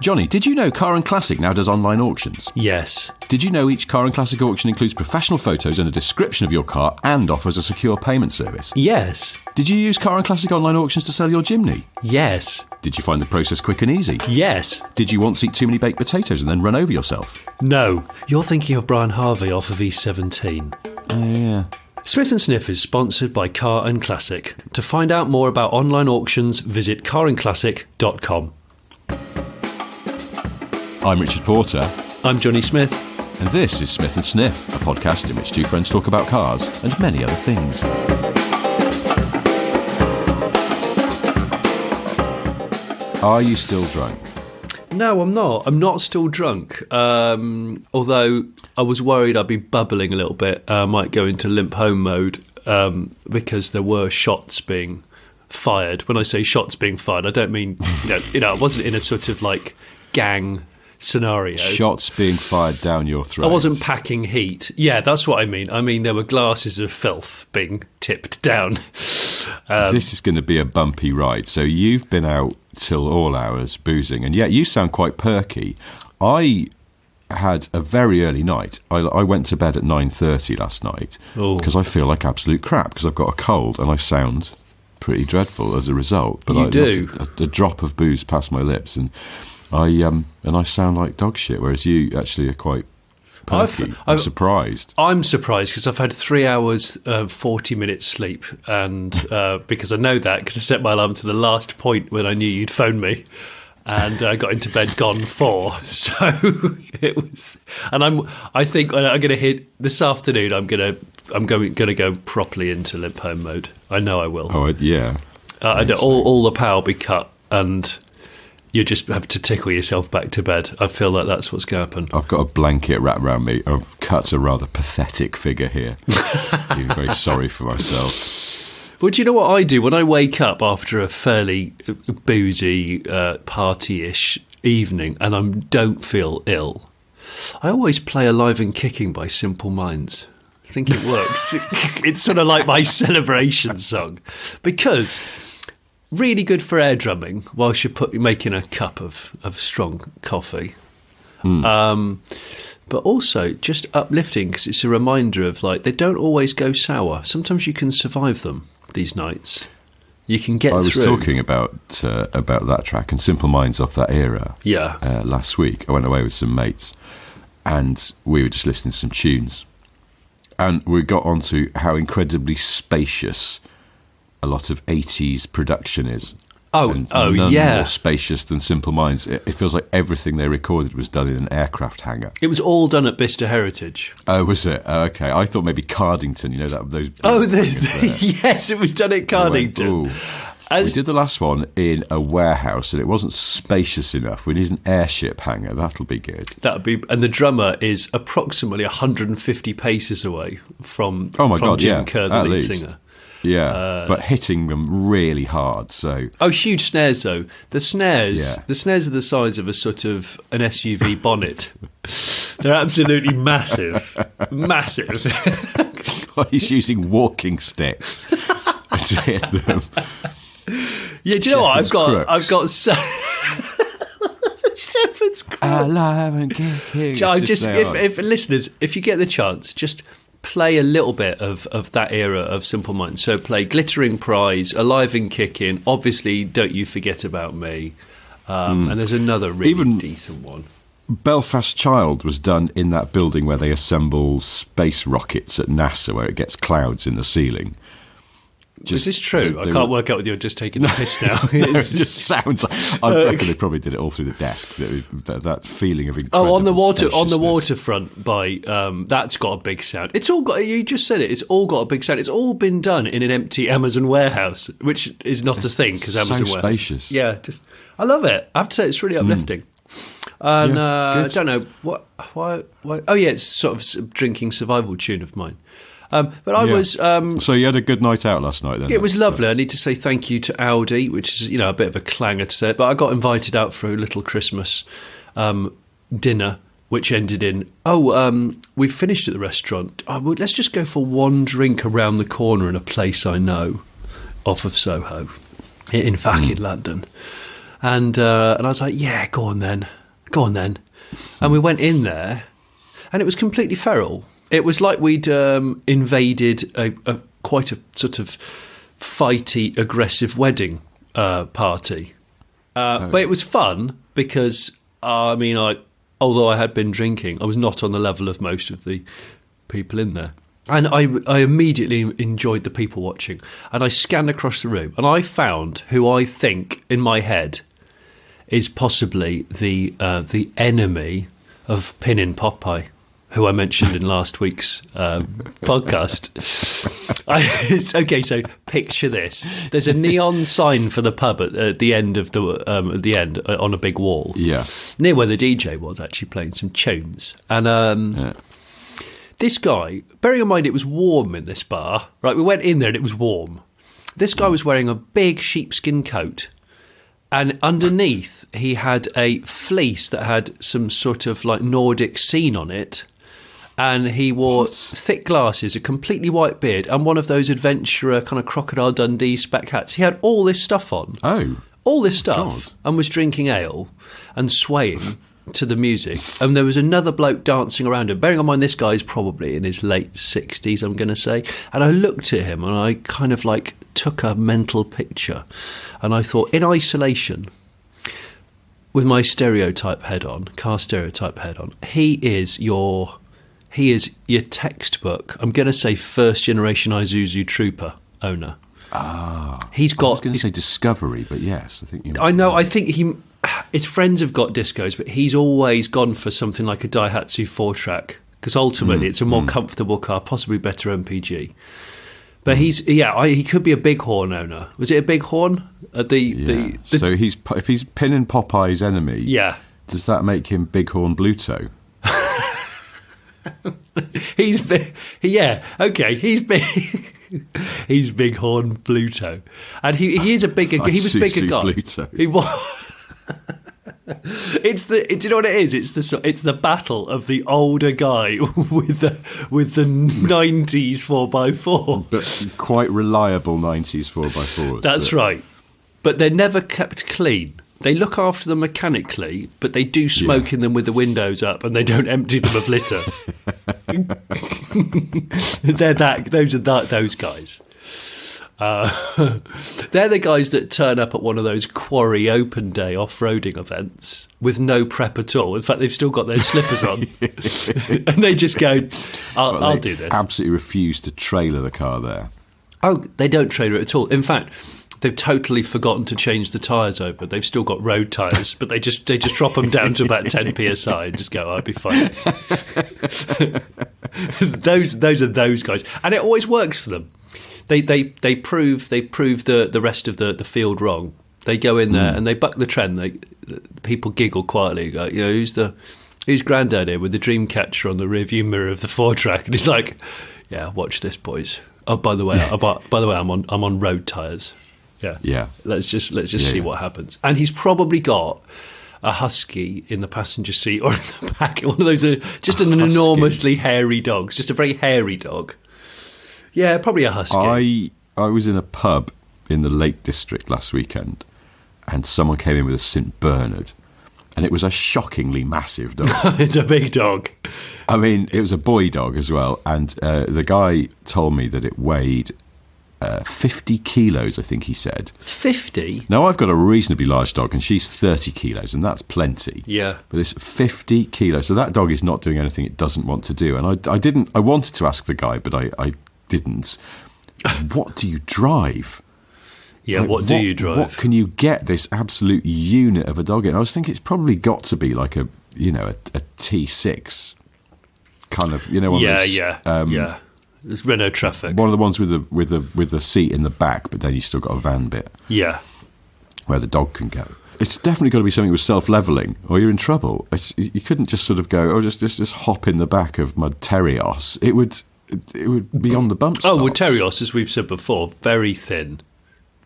Johnny, did you know Car and Classic now does online auctions? Yes. Did you know each Car and Classic auction includes professional photos and a description of your car and offers a secure payment service? Yes. Did you use Car and Classic online auctions to sell your Jimny? Yes. Did you find the process quick and easy? Yes. Did you once eat too many baked potatoes and then run over yourself? No. You're thinking of Brian Harvey off of E17. Oh, yeah. Smith & Sniff is sponsored by Car and Classic. To find out more about online auctions, visit carandclassic.com. I'm Richard Porter. I'm Johnny Smith. And this is Smith & Sniff, a podcast in which two friends talk about cars and many other things. Are you still drunk? No, I'm not. I'm not still drunk. Although I was worried I'd be bubbling a little bit. I might go into limp home mode because there were shots being fired. When I say shots being fired, I don't mean, I wasn't in a sort of like gang scenario. Shots being fired down your throat. I wasn't packing heat. Yeah, that's what I mean. I mean, there were glasses of filth being tipped down. This is going to be a bumpy ride. So you've been out till all hours boozing, and yet you sound quite perky. I had a very early night. I went to bed at 9:30 last night because I feel like absolute crap because I've got a cold and I sound pretty dreadful as a result. But you do. A drop of booze past my lips, and I sound like dog shit, whereas you actually are quite perky. I'm surprised. I'm surprised because I've had 3 hours, 40 minutes sleep, and because I know that because I set my alarm to the last point when I knew you'd phone me, and I got into bed gone 4. So it was, and I think I'm going to hit this afternoon. I'm going to go properly into limp home mode. I know I will. Oh yeah. I know all the power will be cut and. You just have to tickle yourself back to bed. I feel like that's what's going to happen. I've got a blanket wrapped around me. I've cut a rather pathetic figure here. I'm very sorry for myself. Well, do you know what I do when I wake up after a fairly boozy, party-ish evening and I don't feel ill? I always play Alive and Kicking by Simple Minds. I think it works. It's sort of like my celebration song. Because... really good for air drumming whilst you're making a cup of strong coffee. But also just uplifting because it's a reminder of like they don't always go sour. Sometimes you can survive them these nights. You can get through. I was talking about that track and Simple Minds off that era. Yeah. Last week I went away with some mates and we were just listening to some tunes and we got onto how incredibly spacious a lot of 80s production is. None more spacious than Simple Minds. It feels like everything they recorded was done in an aircraft hangar. It was all done at Bicester Heritage. Oh, was it? Oh, okay. I thought maybe Cardington, those... yes, it was done at Cardington. We did the last one in a warehouse and it wasn't spacious enough. We need an airship hangar. That'll be good. And the drummer is approximately 150 paces away from Jim Kerr, the lead singer. Yeah, but hitting them really hard. So huge snares though. The snares are the size of a sort of an SUV bonnet. They're absolutely massive, massive. Well, he's using walking sticks to hit them. Yeah, do you know what I've got? Shepherd's Crook. Alive and Kicking. If listeners, if you get the chance, just. Play a little bit of that era of Simple Minds. So play Glittering Prize, Alive and Kicking, obviously Don't You Forget About Me, and there's another really decent one. Belfast Child was done in that building where they assemble space rockets at NASA, where it gets clouds in the ceiling. Is this true? I can't work out whether you're just taking the piss now. It just sounds like... I reckon they probably did it all through the desk. That feeling of incredible on the waterfront by... that's got a big sound. It's all got... You just said it. It's all got a big sound. It's all been done in an empty Amazon warehouse, which is not a thing because Amazon warehouse... spacious. Yeah, I love it. I have to say it's really uplifting. And I don't know... Why... Oh, yeah, it's sort of a drinking survival tune of mine. But I was... so you had a good night out last night then? It was lovely. I need to say thank you to Audi, which is, a bit of a clanger to say it, but I got invited out for a little Christmas dinner, which ended in, we've finished at the restaurant. Let's just go for one drink around the corner in a place I know off of Soho, in London. And I was like, yeah, go on then. And we went in there, and it was completely feral. It was like we'd invaded a quite a sort of fighty, aggressive wedding party. But it was fun because, although I had been drinking, I was not on the level of most of the people in there. And I immediately enjoyed the people watching. And I scanned across the room, and I found who I think, in my head, is possibly the enemy of Pinnin Popeye, who I mentioned in last week's podcast. Okay, so picture this: there's a neon sign for the pub at the end of on a big wall, near where the DJ was actually playing some tunes. And this guy, bearing in mind it was warm in this bar, right? We went in there and it was warm. This guy was wearing a big sheepskin coat. And underneath, he had a fleece that had some sort of like Nordic scene on it. And he wore thick glasses, a completely white beard, and one of those adventurer kind of Crocodile Dundee spec hats. He had all this stuff on. Oh. All this stuff. God. And was drinking ale and swaying to the music. And there was another bloke dancing around him. Bearing in mind, this guy's probably in his late 60s, I'm going to say. And I looked at him and I kind of like took a mental picture. And I thought, in isolation, with my car stereotype head on, he is your textbook, I'm going to say first generation Isuzu Trooper owner. He's got. I was going to say Discovery, but yes, I think. I know. I think his friends have got Discos, but he's always gone for something like a Daihatsu 4-track because ultimately it's a more comfortable car, possibly better MPG. But he could be a Bighorn owner. Was it a Bighorn? So if he's Pinnin Popeye's enemy, does that make him Bighorn Bluto? He's big. He's Bighorn Bluto, and he is a bigger. He was a bigger guy. Bluto. He was. Do you know what it is? It's the battle of the older guy with the 90s 4x4, but quite reliable 90s 4x4. That's right, but they're never kept clean. They look after them mechanically, but they do smoke in them with the windows up, and they don't empty them of litter. Those guys. They're the guys that turn up at one of those quarry open day off-roading events with no prep at all. In fact, they've still got their slippers on, and they just go, "I'll do this." Absolutely refuse to trailer the car there. Oh, they don't trailer it at all. In fact, they've totally forgotten to change the tyres over. They've still got road tyres, but they just drop them down to about 10 psi and just go, "I'll be fine." Those are those guys, and it always works for them. They prove the rest of the field wrong. They go in there and they buck the trend. People giggle quietly, go, who's Grandad here with the Dreamcatcher on the rearview mirror of the 4-track? And he's like, "Yeah, watch this, boys. Oh, by the way, I'm on road tyres. Yeah. Let's just see what happens." And he's probably got a husky in the passenger seat or in the back. One of those, just an enormously hairy dog, just a very hairy dog. Yeah, probably a husky. I was in a pub in the Lake District last weekend, and someone came in with a St Bernard, and it was a shockingly massive dog. It's a big dog. I mean, it was a boy dog as well, and the guy told me that it weighed 50 kilos, I think he said. 50? Now, I've got a reasonably large dog, and she's 30 kilos, and that's plenty. Yeah. But it's 50 kilos, so that dog is not doing anything it doesn't want to do. And I wanted to ask the guy, but I didn't. What do you drive? Yeah, what do you drive? What can you get this absolute unit of a dog in? I was thinking it's probably got to be like a T6 kind of, one of those, yeah. It's Renault Traffic. One of the ones with the seat in the back, but then you still got a van bit. Yeah, where the dog can go. It's definitely got to be something with self-leveling, or you're in trouble. You couldn't just sort of go, just hop in the back of my Terios. It would be on the bump stops. Oh, well, Terios, as we've said before, very thin.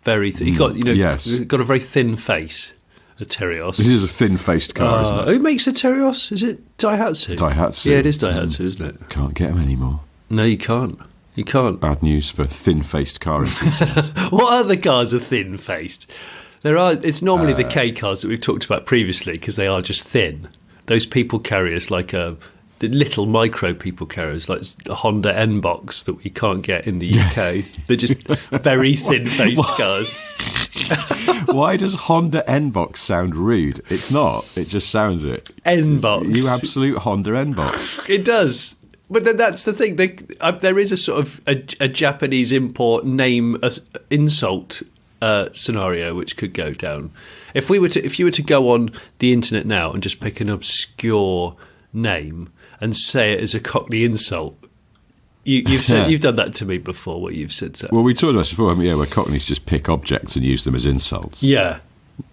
Very thin. You've got a very thin face, a Terios. This is a thin-faced car, isn't it? Who makes a Terios? Is it Daihatsu? Daihatsu. Yeah, it is Daihatsu, isn't it? Can't get them anymore. No, you can't. You can't. Bad news for thin-faced car enthusiasts. What other cars are thin-faced? It's normally the K cars that we've talked about previously because they are just thin. Those people carriers, like the little micro people carriers, like a Honda N-Box that we can't get in the UK. They're just very thin-faced cars. Why does Honda N-Box sound rude? It's not. It just sounds it. N-Box. You absolute Honda N-Box. It does. But then that's the thing. There is a sort of a Japanese import name insult scenario which could go down. If you were to go on the internet now and just pick an obscure name and say it as a Cockney insult, you've done that to me before. What you've said. So. Well, we talked about this before, haven't we? Yeah, where Cockneys just pick objects and use them as insults. Yeah.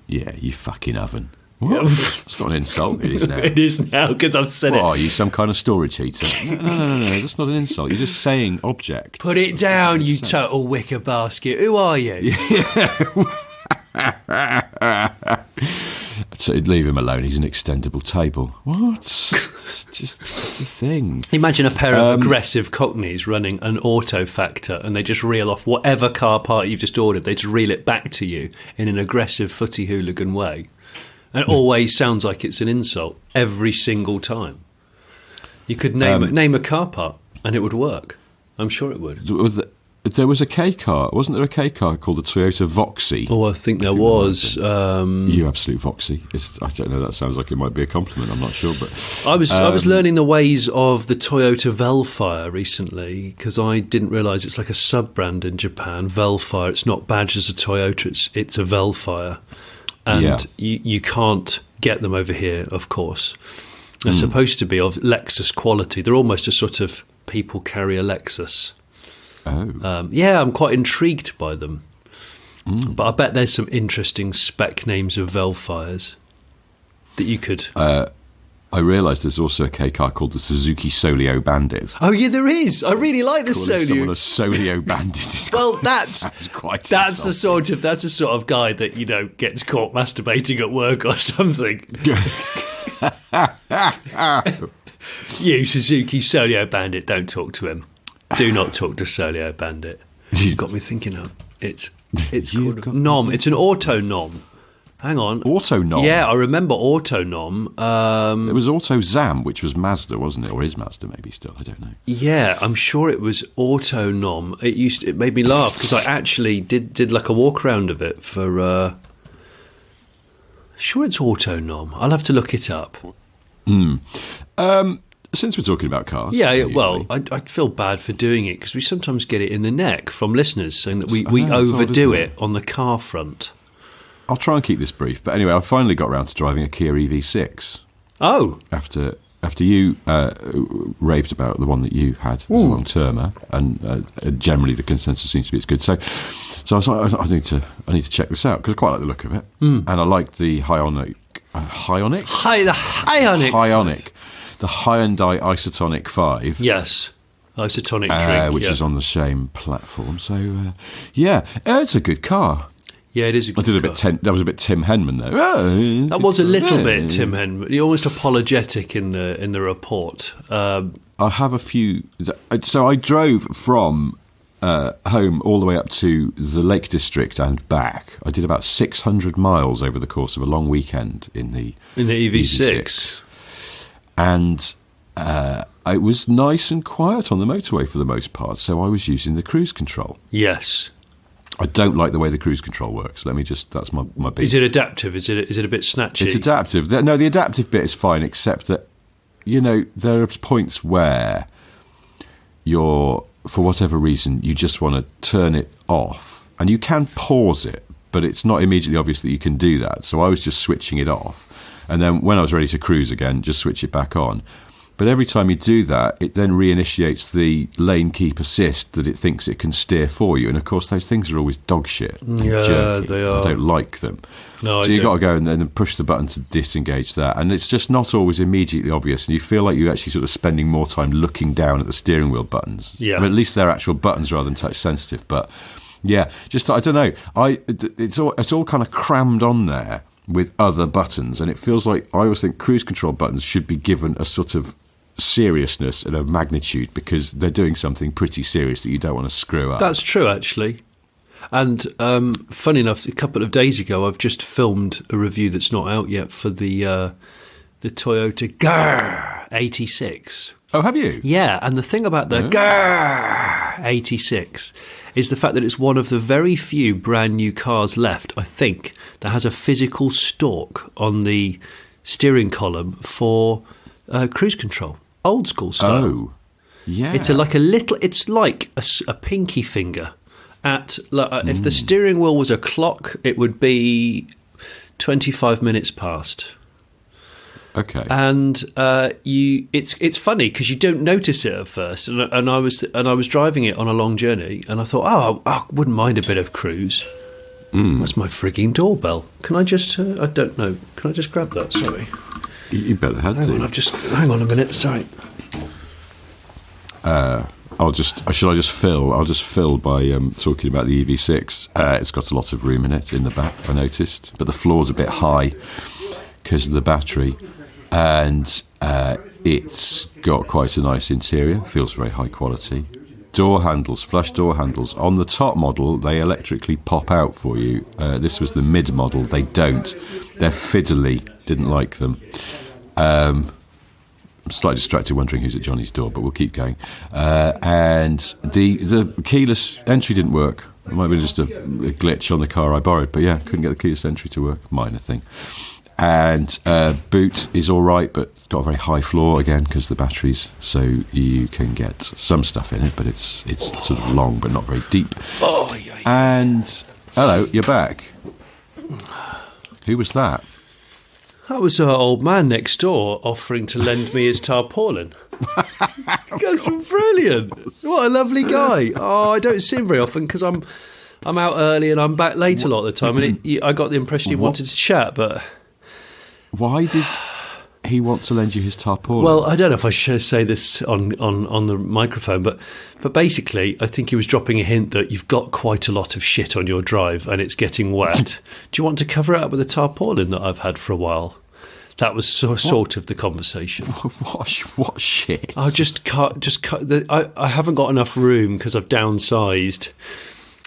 Yeah, you fucking oven. What? It's not an insult. It is now. It is now because I've said it. What are you, some kind of storage heater? No. That's not an insult. You're just saying object. Put it down, you total wicker basket. Who are you? So leave him alone. He's an extendable table. What? It's just a thing. Imagine a pair of aggressive Cockneys running an auto factor and they just reel off whatever car part you've just ordered. They just reel it back to you in an aggressive footy hooligan way. And it always sounds like it's an insult every single time. You could name a car part and it would work. I'm sure it would. There was a K car. Wasn't there a K car called the Toyota Voxy? Oh, I think there was. You absolute Voxy. I don't know. That sounds like it might be a compliment. I'm not sure, but I was learning the ways of the Toyota Velfire recently because I didn't realise it's like a sub brand in Japan. Velfire. It's not badged as a Toyota. It's a Velfire, and you can't get them over here. Of course, they're supposed to be of Lexus quality. They're almost a sort of people carrier Lexus. Oh. Yeah, I'm quite intrigued by them. But I bet there's some interesting spec names of Velfires that you could... I realised there's also a K car called the Suzuki Solio Bandit. Oh, yeah, there is. I really like the Calling someone a Solio. Solio Bandit is that's the sort of guy that, gets caught masturbating at work or something. You, Suzuki Solio Bandit, don't talk to him. Do not talk to Solio Bandit. You've got me thinking of it's called Nom. It's an Auto Nom. Hang on. Auto Nom? Yeah, I remember Auto Nom. It was Auto Zam, which was Mazda, wasn't it? Or is Mazda maybe still? I don't know. Yeah, I'm sure it was Auto Nom. It made me laugh because I actually did like a walk around of it for... Sure it's Auto Nom. I'll have to look it up. Since we're talking about cars... Yeah, well, I feel bad for doing it because we sometimes get it in the neck from listeners saying that we overdo it on the car front. I'll try and keep this brief. But anyway, I finally got around to driving a Kia EV6. Oh. After you raved about the one that you had as a long-termer, and generally the consensus seems to be it's good. So I was like, I need to check this out because I quite like the look of it. And I like the Hyundai Isotonic 5. Yes, Isotonic drink, which is on the same platform. So, it's a good car. Yeah, it is a good car. That was a bit Tim Henman there. That was a little bit Tim Henman. You're almost apologetic in the report. I have a few... So I drove from home all the way up to the Lake District and back. I did about 600 miles over the course of a long weekend in the EV6. And it was nice and quiet on the motorway for the most part, so I was using the cruise control. Yes. I don't like the way the cruise control works. That's my big... Is it adaptive? Is it a bit snatchy? It's adaptive. No, the adaptive bit is fine, except that, there are points where you're, for whatever reason, you just want to turn it off. And you can pause it, but it's not immediately obvious that you can do that. So I was just switching it off. And then when I was ready to cruise again, just switch it back on. But every time you do that, it then reinitiates the lane keep assist that it thinks it can steer for you. And, of course, those things are always dog shit. Yeah, jerky. they are. I don't like them. No, so you've got to go and then push the button to disengage that. And it's just not always immediately obvious. And you feel like you're actually sort of spending more time looking down at the steering wheel buttons. Yeah. But at least they're actual buttons rather than touch sensitive. But, yeah, just, I don't know. It's all kind of crammed on there with other buttons, and it feels like I always think cruise control buttons should be given a sort of seriousness and a magnitude because they're doing something pretty serious that you don't want to screw up. That's true, actually. And funny enough, a couple of days ago, I've just filmed a review that's not out yet for the Toyota Grrr 86. Oh, have you? Yeah, and the thing about the Grrr 86 is the fact that it's one of the very few brand new cars left, I think, that has a physical stalk on the steering column for cruise control, old school style. Oh, yeah. It's like a pinky finger. If the steering wheel was a clock, it would be 25 minutes past. Okay. And it's funny because you don't notice it at first. And I was driving it on a long journey, and I thought, I wouldn't mind a bit of cruise. That's my frigging doorbell. Can I just? I don't know. Can I just grab that? Sorry. You better have to. Hang on a minute. Sorry. Shall I just fill? I'll just fill by talking about the EV6. It's got a lot of room in it in the back, I noticed, but the floor's a bit high because of the battery, and it's got quite a nice interior. Feels very high quality. Door handles, flush door handles. On the top model, they electrically pop out for you. This was the mid model. They don't. They're fiddly. Didn't like them. I'm slightly distracted wondering who's at Johnny's door, but we'll keep going. And the keyless entry didn't work. It might have been just a glitch on the car I borrowed, but yeah, couldn't get the keyless entry to work. Minor thing. And boot is all right, but it's got a very high floor again because the batteries, so you can get some stuff in it, but it's sort of long but not very deep. Oh, yeah. And hello, you're back. Who was that? That was our old man next door offering to lend me his tarpaulin. That's brilliant. What a lovely guy. Oh, I don't see him very often because I'm out early and I'm back late a lot of the time. And I got the impression he wanted to chat, but... Why did he want to lend you his tarpaulin? Well, I don't know if I should say this on the microphone, but basically, I think he was dropping a hint that you've got quite a lot of shit on your drive and it's getting wet. Do you want to cover it up with a tarpaulin that I've had for a while? That was sort of the conversation. What shit? I just cut. I haven't got enough room because I've downsized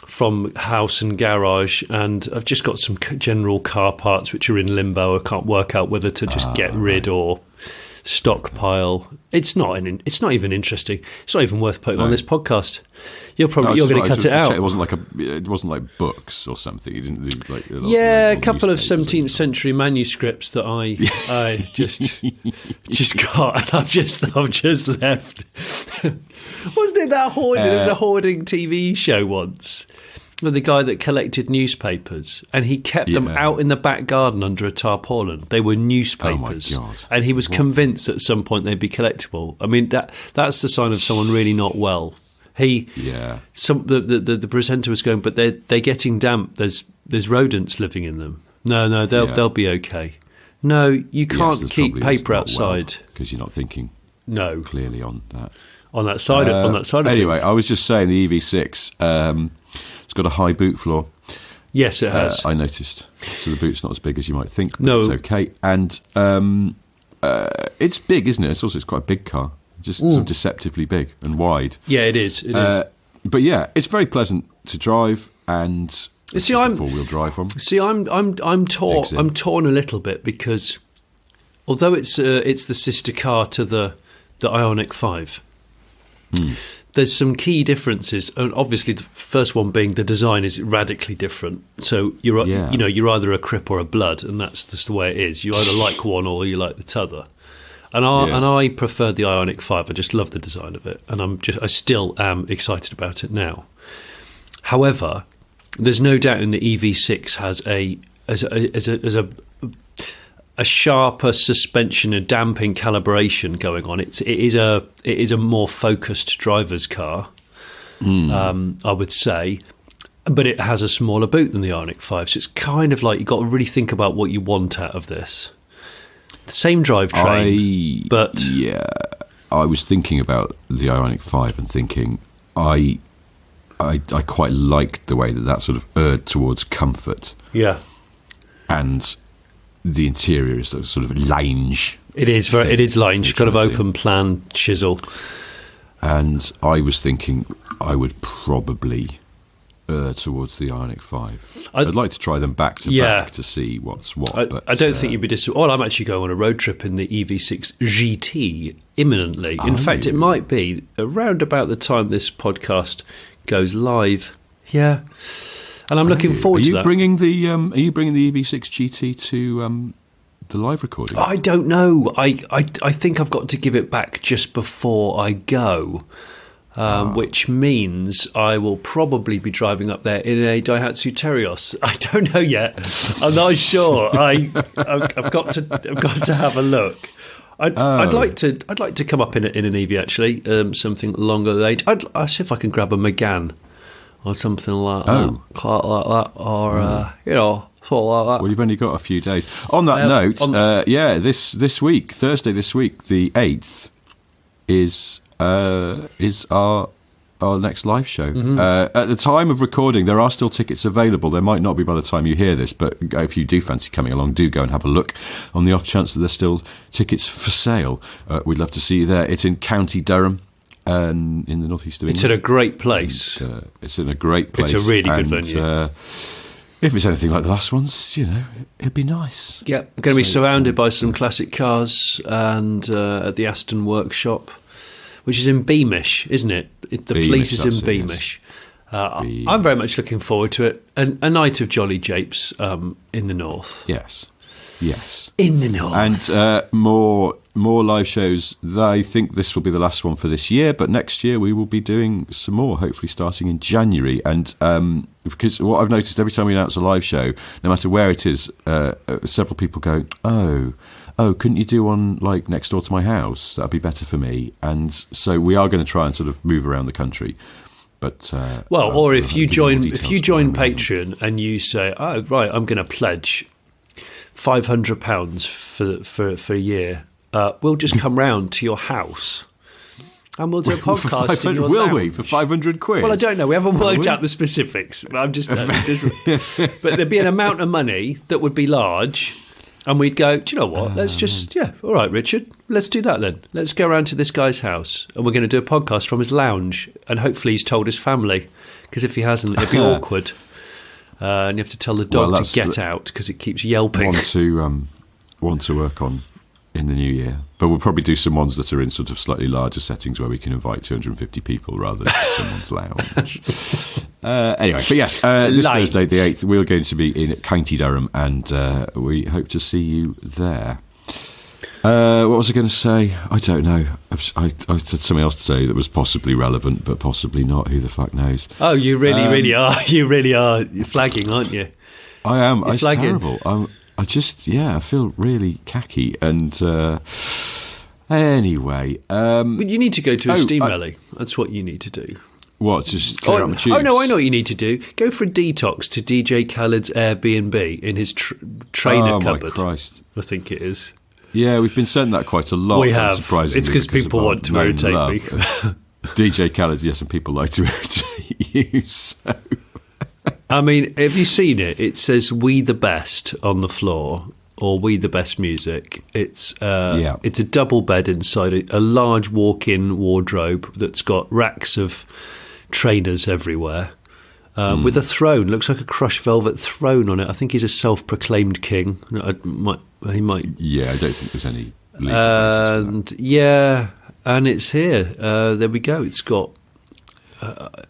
from house and garage, and I've just got some general car parts which are in limbo. I can't work out whether to just get rid or stockpile. It's not even interesting. It's not even worth putting on this podcast. You're going to cut it out. It wasn't like books or something. You didn't do like a couple of 17th century manuscripts that I just got, and I've just left. Wasn't it that hoarding? It was a hoarding TV show once with the guy that collected newspapers, and he kept them out in the back garden under a tarpaulin. They were newspapers, oh my God. And he was convinced at some point they'd be collectible. I mean, that's the sign of someone really not well. The presenter was going, but they're getting damp. There's rodents living in them. No, they'll be okay. No, you can't keep paper outside because you're not thinking. No, clearly on that. On that side of anyway, things. I was just saying the EV6. It's got a high boot floor. Yes, it has. I noticed. So the boot's not as big as you might think, but no. It's okay. And it's big, isn't it? It's quite a big car. Just sort of deceptively big and wide. Yeah, it is. It is. But yeah, it's very pleasant to drive, and it's a four-wheel drive one. See, I'm torn. I'm torn a little bit because although it's the sister car to the Ioniq 5, there's some key differences. And obviously, the first one being the design is radically different. So you're either a crip or a blood, and that's just the way it is. You either like one or you like the t'other. And I preferred the Ioniq 5. I just love the design of it, and I still am excited about it now. However, there's no doubt in the EV6 has a sharper suspension, a damping calibration going on. It is a more focused driver's car, I would say, but it has a smaller boot than the Ioniq 5. So it's kind of like you've got to really think about what you want out of this. The same drivetrain, but I was thinking about the Ioniq 5 and thinking I quite liked the way that sort of erred towards comfort. Yeah, and the interior is sort of lounge. It is lounge, kind of open plan chisel. And I was thinking I would probably towards the Ioniq 5. I'd like to try them back to back to see what's what. I don't think you'd be disappointed. Well, I'm actually going on a road trip in the EV6 GT imminently. In fact, it might be around about the time this podcast goes live. Yeah. And I'm looking forward to that. Are you bringing the EV6 GT to the live recording? I don't know. I think I've got to give it back just before I go. Which means I will probably be driving up there in a Daihatsu Terios. I don't know yet. I'm not sure. I've got to have a look. I'd like to come up in an EV actually, something longer range. I'll see if I can grab a Megane or something like that, quite like that, or sort of like that. Well, you've only got a few days. On that note, this week, Thursday this week, the 8th, is our next live show. Mm-hmm. At the time of recording, there are still tickets available. There might not be by the time you hear this, but if you do fancy coming along, do go and have a look on the off chance that there's still tickets for sale. We'd love to see you there. It's in County Durham. In the northeast of England. It's in a great place. It's in a great place. It's a really good venue. If it's anything like the last ones, it'd be nice. Yeah, we're going to be surrounded by some classic cars and at the Aston Workshop, which is in Beamish, isn't it? The police is in Beamish. Yes. I'm very much looking forward to it. A night of jolly japes in the north. Yes. In the north. And more live shows. I think this will be the last one for this year, but next year we will be doing some more, hopefully starting in January. And because what I've noticed every time we announce a live show, no matter where it is, several people go, oh, couldn't you do one like next door to my house? That'd be better for me. And so we are going to try and sort of move around the country. But or if you join Patreon and you say, oh right, I'm going to pledge £500 for a year, we'll just come round to your house and we'll do a podcast in your lounge. Will we? For 500 quid? Well, I don't know. We haven't worked out the specifics. But I'm just but there'd be an amount of money that would be large, and we'd go, do you know what? Let's just, all right, Richard, let's do that then. Let's go around to this guy's house, and we're going to do a podcast from his lounge, and hopefully he's told his family, because if he hasn't, it'd be awkward. And you have to tell the dog to get out because it keeps yelping. One to work on in the new year, but we'll probably do some ones that are in sort of slightly larger settings where we can invite 250 people rather than someone's lounge. Anyway, but yes, this Thursday the 8th we're going to be in County Durham, and we hope to see you there. What was I going to say? I don't know. I had something else to say that was possibly relevant, but possibly not. Who the fuck knows? Oh, you really are. You really are. You're flagging, aren't you? I am. It's terrible. I feel really cacky. And anyway, but you need to go to a steam rally. That's what you need to do. What? Just clear up my tubes? Oh no, I know what you need to do. Go for a detox to DJ Khaled's Airbnb in his trainer cupboard. Oh my Christ! I think it is. Yeah, we've been saying that quite a lot. We have. Surprisingly, it's because people want to irritate me. DJ Khaled, yes, and people like to irritate you. So. I mean, have you seen it? It says "We the Best" on the floor, or "We the Best Music." It's a double bed inside a large walk-in wardrobe that's got racks of trainers everywhere, with a throne. Looks like a crushed velvet throne on it. I think he's a self-proclaimed king. He might. Yeah, I don't think there's any legal basis for that. And it's here. There we go. It's got.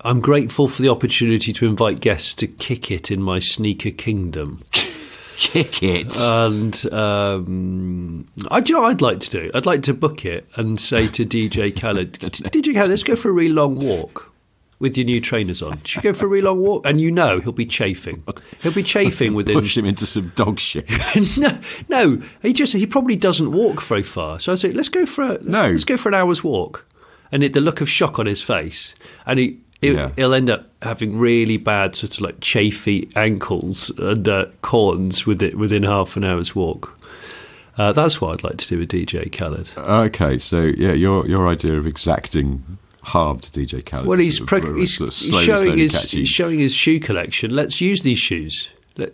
I'm grateful for the opportunity to invite guests to kick it in my sneaker kingdom. Kick it. And I'd like to do. I'd like to book it and say to DJ Khaled, DJ Khaled, let's go for a really long walk with your new trainers on. Should we go for a really long walk? And he'll be chafing. He'll be chafing within. Push him into some dog shit. No. He probably doesn't walk very far. So I say, let's go for an hour's walk. And the look of shock on his face, and he'll end up having really bad sort of like chafy ankles and corns within half an hour's walk. That's what I'd like to do with DJ Khaled. Okay, so your idea of exacting harm to DJ Khaled. Well, he's showing his shoe collection. Let's use these shoes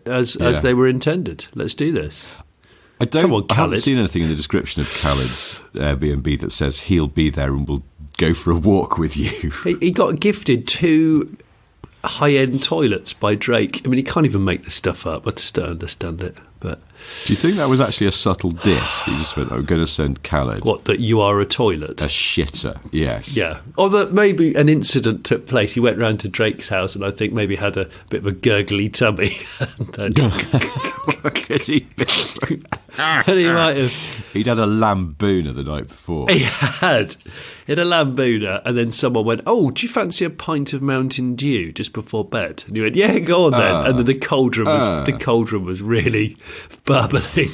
as they were intended. Let's do this. I haven't seen anything in the description of Khaled's Airbnb that says he'll be there and will go for a walk with you. He got gifted two high-end toilets by Drake. I mean, he can't even make this stuff up. I just don't understand it. But do you think that was actually a subtle diss? He just went, I'm going to send Khaled. What, that you are a toilet? A shitter, yes. Yeah. Or that maybe an incident took place. He went round to Drake's house and I think maybe had a bit of a gurgly tummy. And he might have... He'd had a lambooner the night before. He had a lambooner, and then someone went, "Oh, do you fancy a pint of Mountain Dew just before bed?" And he went, "Yeah, go on then." And then the cauldron was really bubbling.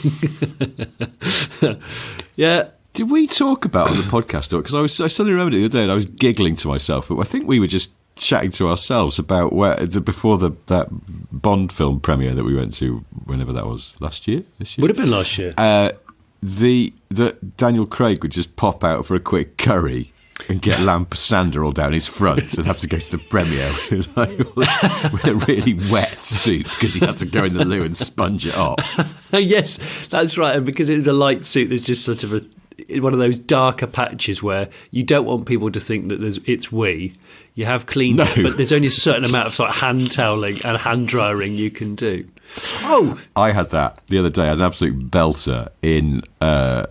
Yeah. Did we talk about on the podcast? Because I suddenly remembered it the other day, and I was giggling to myself. I think we were just chatting to ourselves about before that Bond film premiere that we went to, whenever that was, this year. Would have been last year. That Daniel Craig would just pop out for a quick curry and get lamp sander all down his front and have to go to the premiere with a really wet suit because he had to go in the loo and sponge it off. Yes, that's right. And because it was a light suit, there's just sort of one of those darker patches where you don't want people to think that it's wee. You have cleaned it, but there's only a certain amount of sort of hand toweling and hand drying you can do. Oh, I had that the other day. I had an absolute belter in a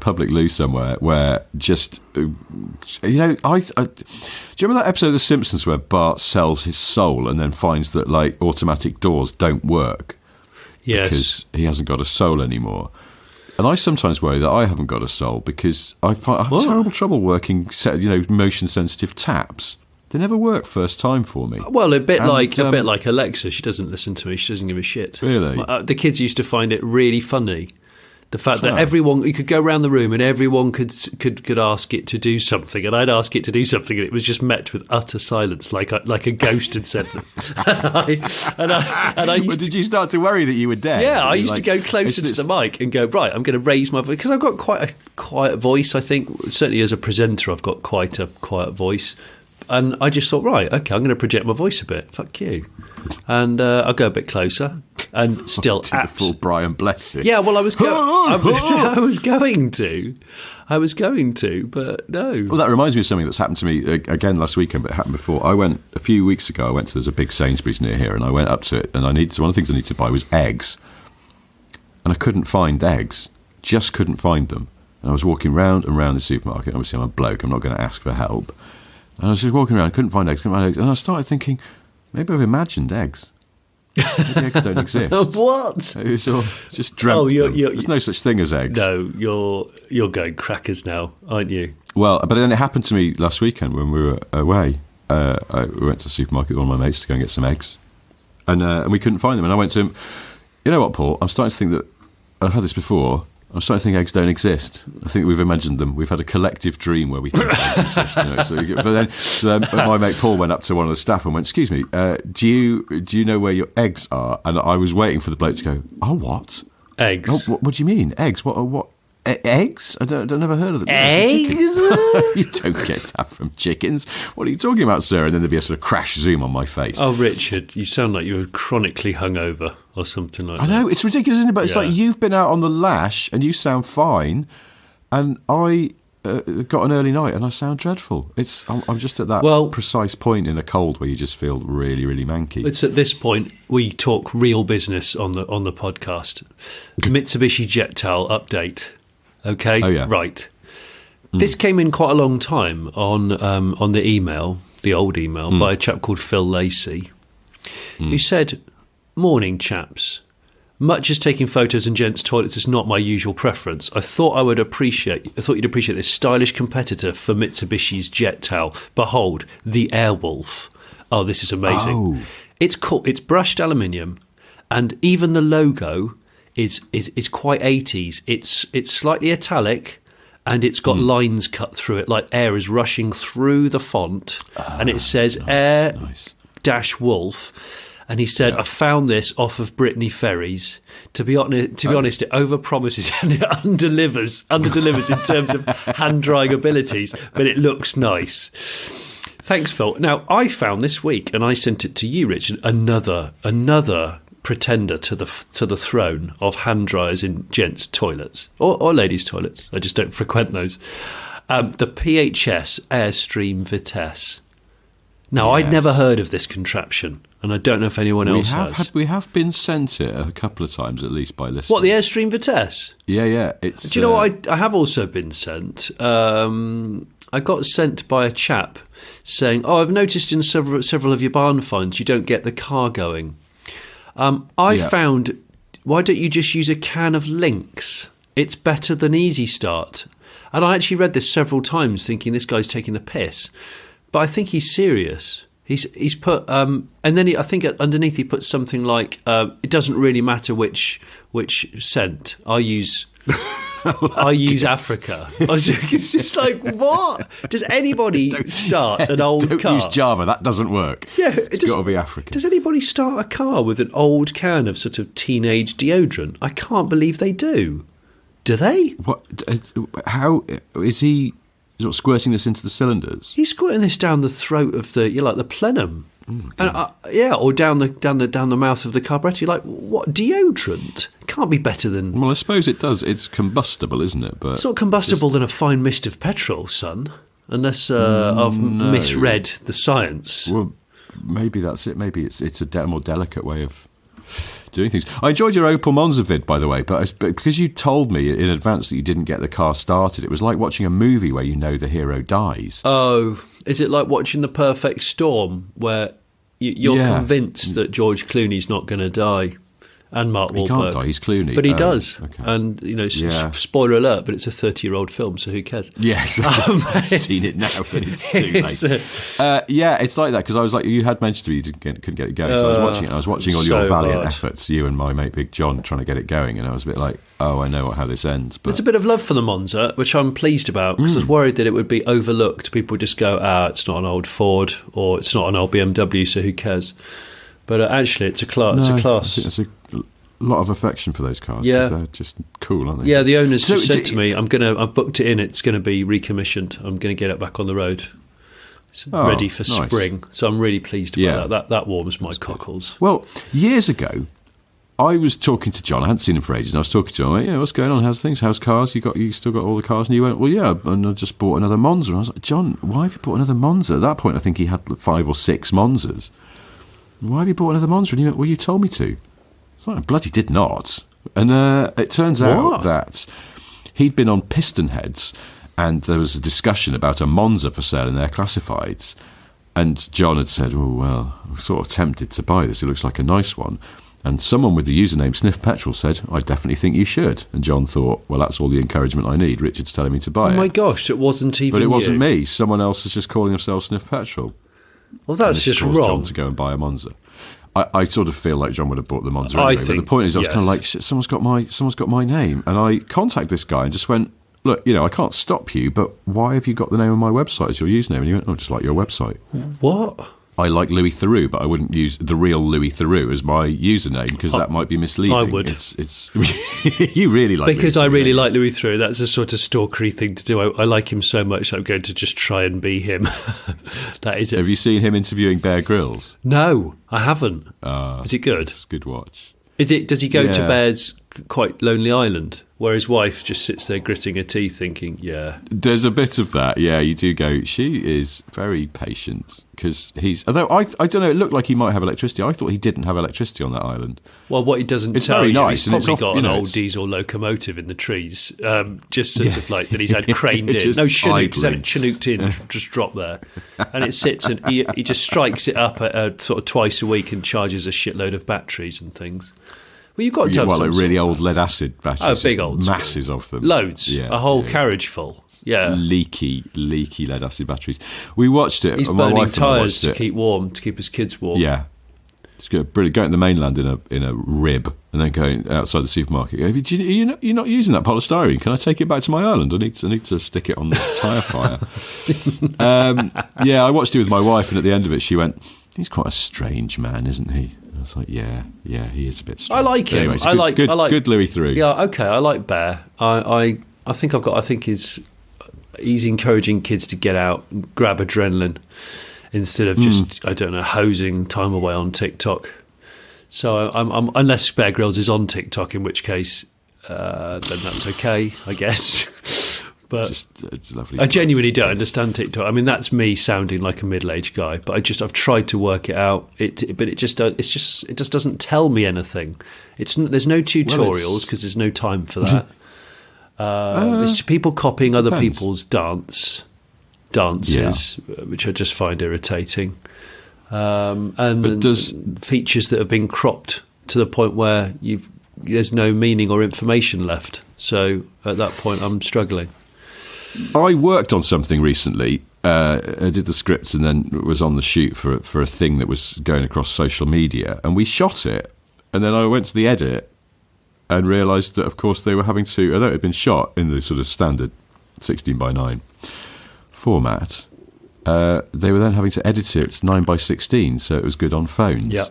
public loo somewhere where just, do you remember that episode of The Simpsons where Bart sells his soul and then finds that like automatic doors don't work? Yes. Because he hasn't got a soul anymore. And I sometimes worry that I haven't got a soul because I have terrible trouble working, motion-sensitive taps. They never work first time for me. Well, a bit like Alexa. She doesn't listen to me. She doesn't give a shit. Really? The kids used to find it really funny. The fact that you could go around the room and everyone could ask it to do something, and I'd ask it to do something, and it was just met with utter silence, like a ghost had said them. Did you start to worry that you were dead? Yeah, I used to go closer to the mic and go, right, I'm going to raise my voice because I've got quite a quiet voice. I think certainly as a presenter, I've got quite a quiet voice. And I just thought, right, okay, I'm going to project my voice a bit. Fuck you. And I'll go a bit closer. And still, the full Brian Blessing. Yeah, well, I was going to, but no. Well, that reminds me of something that's happened to me again last weekend, but it happened before. A few weeks ago. There's a big Sainsbury's near here, and I went up to it, and one of the things I needed to buy was eggs, and I couldn't find eggs, just couldn't find them. And I was walking round and round the supermarket. Obviously, I'm a bloke. I'm not going to ask for help. And I was just walking around, couldn't find eggs, and I started thinking, maybe I've imagined eggs. Maybe eggs don't exist. What? It was all just dreamt. There's no such thing as eggs. No, you're going crackers now, aren't you? Well, but then it happened to me last weekend when we were away. We went to the supermarket with one of my mates to go and get some eggs, and we couldn't find them. And I went to him, you know what, Paul? I'm starting to think that I've had this before. I'm starting to think eggs don't exist. I think we've imagined them. We've had a collective dream where we think eggs exist. So my mate Paul went up to one of the staff and went, "Excuse me, do you know where your eggs are?" And I was waiting for the bloke to go, "Oh, what? Eggs? Oh, what do you mean eggs? What? Eggs? I don't never heard of them. Eggs? You don't get that from chickens. What are you talking about, sir?" And then there'd be a sort of crash zoom on my face. Oh, Richard, you sound like you were chronically hungover or something like that. I know, it's ridiculous, isn't it? But it's like you've been out on the lash and you sound fine, and I got an early night and I sound dreadful. I'm just at that precise point in a cold where you just feel really, really manky. It's at this point we talk real business on the podcast. Mitsubishi Jet Towel update. Okay, oh, yeah. Right. This came in quite a long time on the email, the old email, by a chap called Phil Lacey, who said, "Morning, chaps. Much as taking photos in gents' toilets is not my usual preference, I thought you'd appreciate this stylish competitor for Mitsubishi's Jet Towel. Behold, the Airwolf. Oh, this is amazing. Oh. It's brushed aluminium, and even the logo is quite 80s. It's slightly italic, and it's got lines cut through it, like air is rushing through the font, and it says Air-Wolf. And he said, I found this off of Brittany Ferries. To be honest, it overpromises and it underdelivers in terms of hand-drying abilities, but it looks nice. Thanks, Phil. Now, I found this week, and I sent it to you, Richard, another pretender to the throne of hand dryers in gents' toilets or ladies' toilets. I just don't frequent those. The PHS Airstream Vitesse. Now, I'd never heard of this contraption, and I don't know if anyone else has. We have been sent it a couple of times, at least, by listeners. What, the Airstream Vitesse? Yeah. Do you know what I have also been sent? I got sent by a chap saying, I've noticed in several of your barn finds you don't get the car going. I found, why don't you just use a can of Lynx? It's better than Easy Start. And I actually read this several times thinking this guy's taking the piss. But I think he's serious. He's put, and then I think underneath he put something like, it doesn't really matter which scent. I use Africa. It's just like, what? Does anybody start an old car? Don't use Java, that doesn't work. Yeah, it's got to be Africa. Does anybody start a car with an old can of sort of teenage deodorant? I can't believe they do. Do they? What? How is he? Sort of squirting this into the cylinders? He's squirting this down the throat of the plenum, or down the mouth of the carburetor. You're like, what, deodorant? Can't be better than. Well, I suppose it does. It's combustible, isn't it? But it's not combustible than a fine mist of petrol, son. Unless I've misread the science. Well, maybe that's it. Maybe it's a more delicate way of doing things. I enjoyed your Opel Monza vid, by the way, but because you told me in advance that you didn't get the car started, it was like watching a movie where you know the hero dies. Oh, is it like watching The Perfect Storm, where you're convinced that George Clooney's not going to die? And Mark Wahlberg. He can't die, he's Clooney. But he does. Okay. And, spoiler alert, but it's a 30-year-old film, so who cares? Yeah, exactly. I've seen it now, but it's too late. It's like that, because I was like, you had mentioned to me you couldn't get it going, so I was watching it. I was watching all your valiant efforts, you and my mate Big John, trying to get it going, and I was a bit like, I know how this ends. But it's a bit of love for the Monza, which I'm pleased about, because I was worried that it would be overlooked. People would just go, it's not an old Ford, or it's not an old BMW, so who cares? But actually, it's a class. It's a lot of affection for those cars. Yeah, they're just cool, aren't they? Yeah, the owners just said to me, I've booked it in. It's going to be recommissioned. I'm going to get it back on the road, ready for spring. So I'm really pleased about that. That warms my cockles. Well, years ago, I was talking to John. I hadn't seen him for ages, and I was talking to him. I went, what's going on? How's things? How's cars? You still got all the cars? And he went, well, yeah. And I just bought another Monza. And I was like, John, why have you bought another Monza? At that point, I think he had 5 or 6 Monzas. Why have you bought another Monza? And he went, well, you told me to. I was like, I bloody did not. And it turns out that he'd been on Piston Heads, and there was a discussion about a Monza for sale in their classifieds. And John had said, I'm sort of tempted to buy this. It looks like a nice one. And someone with the username Sniff Petrol said, I definitely think you should. And John thought, well, that's all the encouragement I need. Richard's telling me to buy it. Oh, my gosh, it wasn't even But it wasn't me. Someone else is just calling himself Sniff Petrol. Well, that's just wrong. John to go and buy a Monza. I sort of feel like John would have bought the Monza anyway. But the point is, I was kind of like, shit, someone's got my name. And I contacted this guy and just went, look, I can't stop you, but why have you got the name of my website as your username? And he went, just like your website. What? I like Louis Theroux, but I wouldn't use the real Louis Theroux as my username because that might be misleading. I would. It's you really like because Louis I really like Louis Theroux. That's a sort of stalkery thing to do. I like him so much, I'm going to just try and be him. That is it. Have you seen him interviewing Bear Grylls? No, I haven't. Is it good? It's a good watch. Is it? Does he go to Bear's quite lonely island where his wife just sits there gritting her teeth thinking, There's a bit of that, you do go, she is very patient, because although I don't know, it looked like he might have electricity. I thought he didn't have electricity on that island. Well, what he doesn't it's tell very you, nice, he's probably got an old diesel locomotive in the trees, just sort of like that he's had craned in. No, Chinook, he's had it Chinooked in, just dropped there. And it sits and he just strikes it up at sort of twice a week and charges a shitload of batteries and things. Well, you've got to have some really old lead-acid batteries. Oh, big old masses of them. Loads. A whole carriage full. Yeah. Leaky lead-acid batteries. We watched it. He's my burning wife tyres to keep warm, to keep his kids warm. Yeah. It's good. Brilliant. Going to the mainland in a rib and then going outside the supermarket. You're not using that polystyrene. Can I take it back to my island? I need to stick it on the tyre fire. I watched it with my wife, and at the end of it, she went, he's quite a strange man, isn't he? I was like, yeah, he is a bit strange. I like him. Anyway, I like good Louis Theroux. Yeah, okay, I like Bear. I think he's encouraging kids to get out and grab adrenaline instead of just hosing time away on TikTok. So I'm unless Bear Grylls is on TikTok, in which case then that's okay, I guess. But it's lovely. I genuinely don't understand TikTok. I mean, that's me sounding like a middle-aged guy, but I've tried to work it out. It just doesn't tell me anything. There's no tutorials because there's no time for that. It's people copying other people's dances, which I just find irritating. And features that have been cropped to the point where there's no meaning or information left. So at that point, I'm struggling. I worked on something recently. I did the scripts and then was on the shoot for a thing that was going across social media, and we shot it. And then I went to the edit and realised that, of course, they were having to, although it had been shot in the sort of standard 16:9 format, they were then having to edit it. It's 9:16, so it was good on phones. Yeah,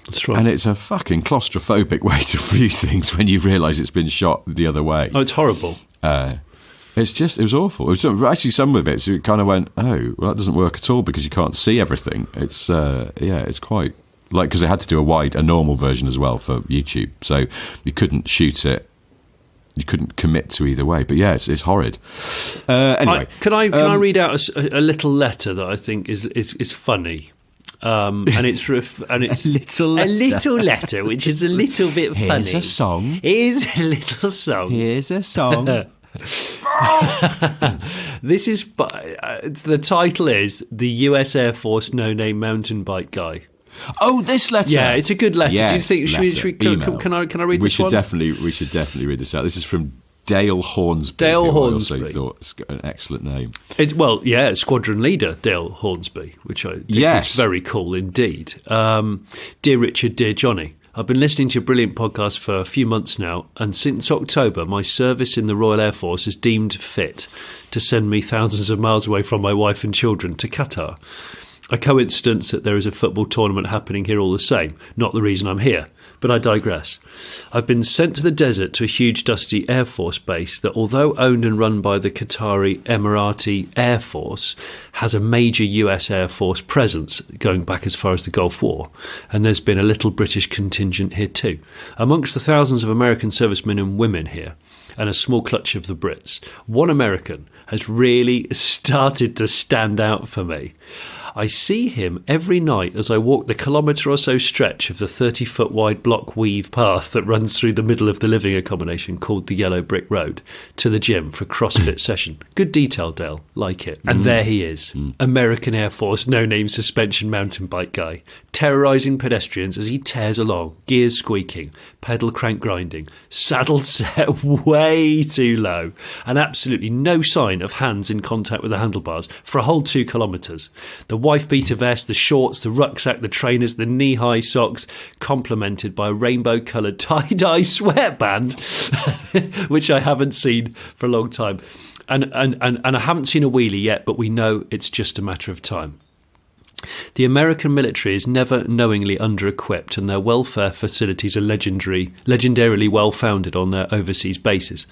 that's right. And it's a fucking claustrophobic way to view things when you realise it's been shot the other way. Oh, it's horrible. It was awful. It was actually some of it. So it kind of went, oh, well, that doesn't work at all because you can't see everything. It's it's quite like, because they had to do a normal version as well for YouTube, so you couldn't shoot it. You couldn't commit to either way. But yeah, it's horrid. Anyway, can I read out a little letter that I think is funny. And it's a little letter, which is a little bit funny. Here's a song. Here's a little song. Here's a song. This is the title is "The U.S. Air Force No Name Mountain Bike Guy." Oh, this letter. Yeah, it's a good letter. Yes, do you think can I read this one? We should definitely read this out. This is from Dale Hornsby. Dale Hornsby. I also thought it's got an excellent name. Squadron Leader Dale Hornsby, which I think is very cool indeed. Dear Richard, dear Johnny, I've been listening to your brilliant podcast for a few months now, and since October, my service in the Royal Air Force is deemed fit to send me thousands of miles away from my wife and children to Qatar. A coincidence that there is a football tournament happening here all the same, not the reason I'm here, but I digress. I've been sent to the desert to a huge dusty Air Force base that, although owned and run by the Qatari Emirati Air Force, has a major US Air Force presence going back as far as the Gulf War, and there's been a little British contingent here too. Amongst the thousands of American servicemen and women here, and a small clutch of the Brits, one American has really started to stand out for me. I see him every night as I walk the kilometre or so stretch of the 30-foot wide block weave path that runs through the middle of the living accommodation called the Yellow Brick Road to the gym for a CrossFit session. Good detail, Dale. Like it. And there he is, American Air Force no-name suspension mountain bike guy, terrorising pedestrians as he tears along, gears squeaking, pedal crank grinding, saddle set way too low, and absolutely no sign of hands in contact with the handlebars for a whole 2 kilometres. The wife-beater vest, the shorts, the rucksack, the trainers, the knee-high socks, complemented by a rainbow-coloured tie-dye sweatband, which I haven't seen for a long time. And I haven't seen a wheelie yet, but we know it's just a matter of time. The American military is never knowingly under-equipped, and their welfare facilities are legendarily well-founded on their overseas bases.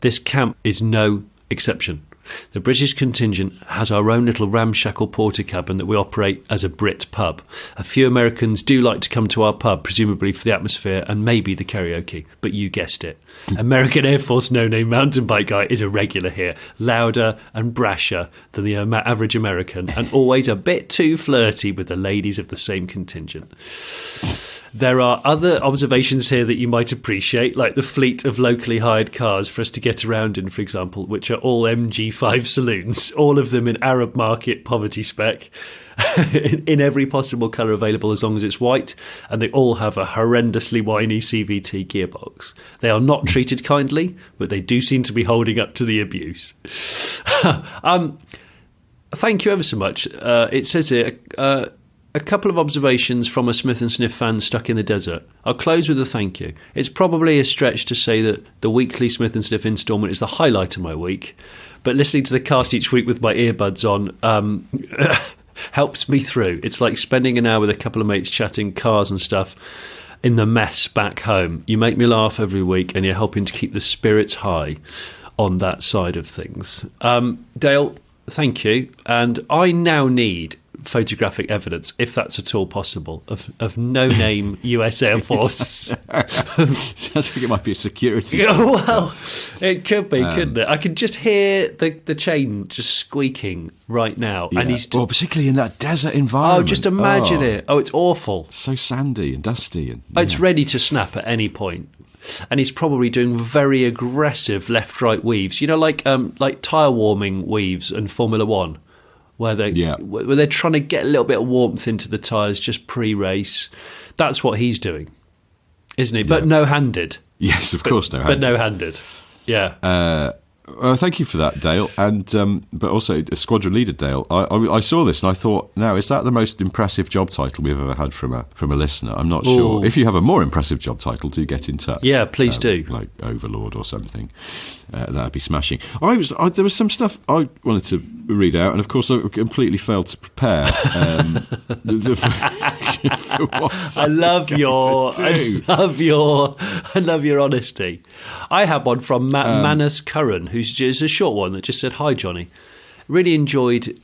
This camp is no exception. The British contingent has our own little ramshackle porter cabin that we operate as a Brit pub. A few Americans do like to come to our pub, presumably for the atmosphere and maybe the karaoke, but you guessed it. American Air Force no-name mountain bike guy is a regular here, louder and brasher than the average American, and always a bit too flirty with the ladies of the same contingent. There are other observations here that you might appreciate, like the fleet of locally hired cars for us to get around in, for example, which are all MG5 saloons, all of them in Arab market poverty spec, in every possible colour available as long as it's white, and they all have a horrendously whiny CVT gearbox. They are not treated kindly, but they do seem to be holding up to the abuse. Thank you ever so much. It says here... a couple of observations from a Smith & Sniff fan stuck in the desert. I'll close with a thank you. It's probably a stretch to say that the weekly Smith & Sniff instalment is the highlight of my week, but listening to the cast each week with my earbuds on helps me through. It's like spending an hour with a couple of mates chatting cars and stuff in the mess back home. You make me laugh every week, and you're helping to keep the spirits high on that side of things. Dale, thank you. And I now need... photographic evidence, if that's at all possible, of no-name US Air Force. Sounds like it might be a security. Well, it could be, couldn't it? I can just hear the chain just squeaking right now. Yeah. And he's particularly in that desert environment. Oh, just imagine it. Oh, it's awful. So sandy and dusty. And It's ready to snap at any point. And he's probably doing very aggressive left-right weaves. You know, like tyre warming weaves in Formula One, where they're trying to get a little bit of warmth into the tyres just pre-race. That's what he's doing, isn't he? Yeah. But no-handed. Yes, of course, no-handed. But no-handed. Yeah. Well, thank you for that, Dale. And but also, Squadron Leader Dale. I saw this and I thought, now is that the most impressive job title we've ever had from a listener? I'm not sure. If you have a more impressive job title, do get in touch. Yeah, please do. Like Overlord or something. That'd be smashing. There was some stuff I wanted to read out, and of course I completely failed to prepare. I love your honesty. I had one from Manus Curran, who's just a short one that just said, "Hi Johnny, really enjoyed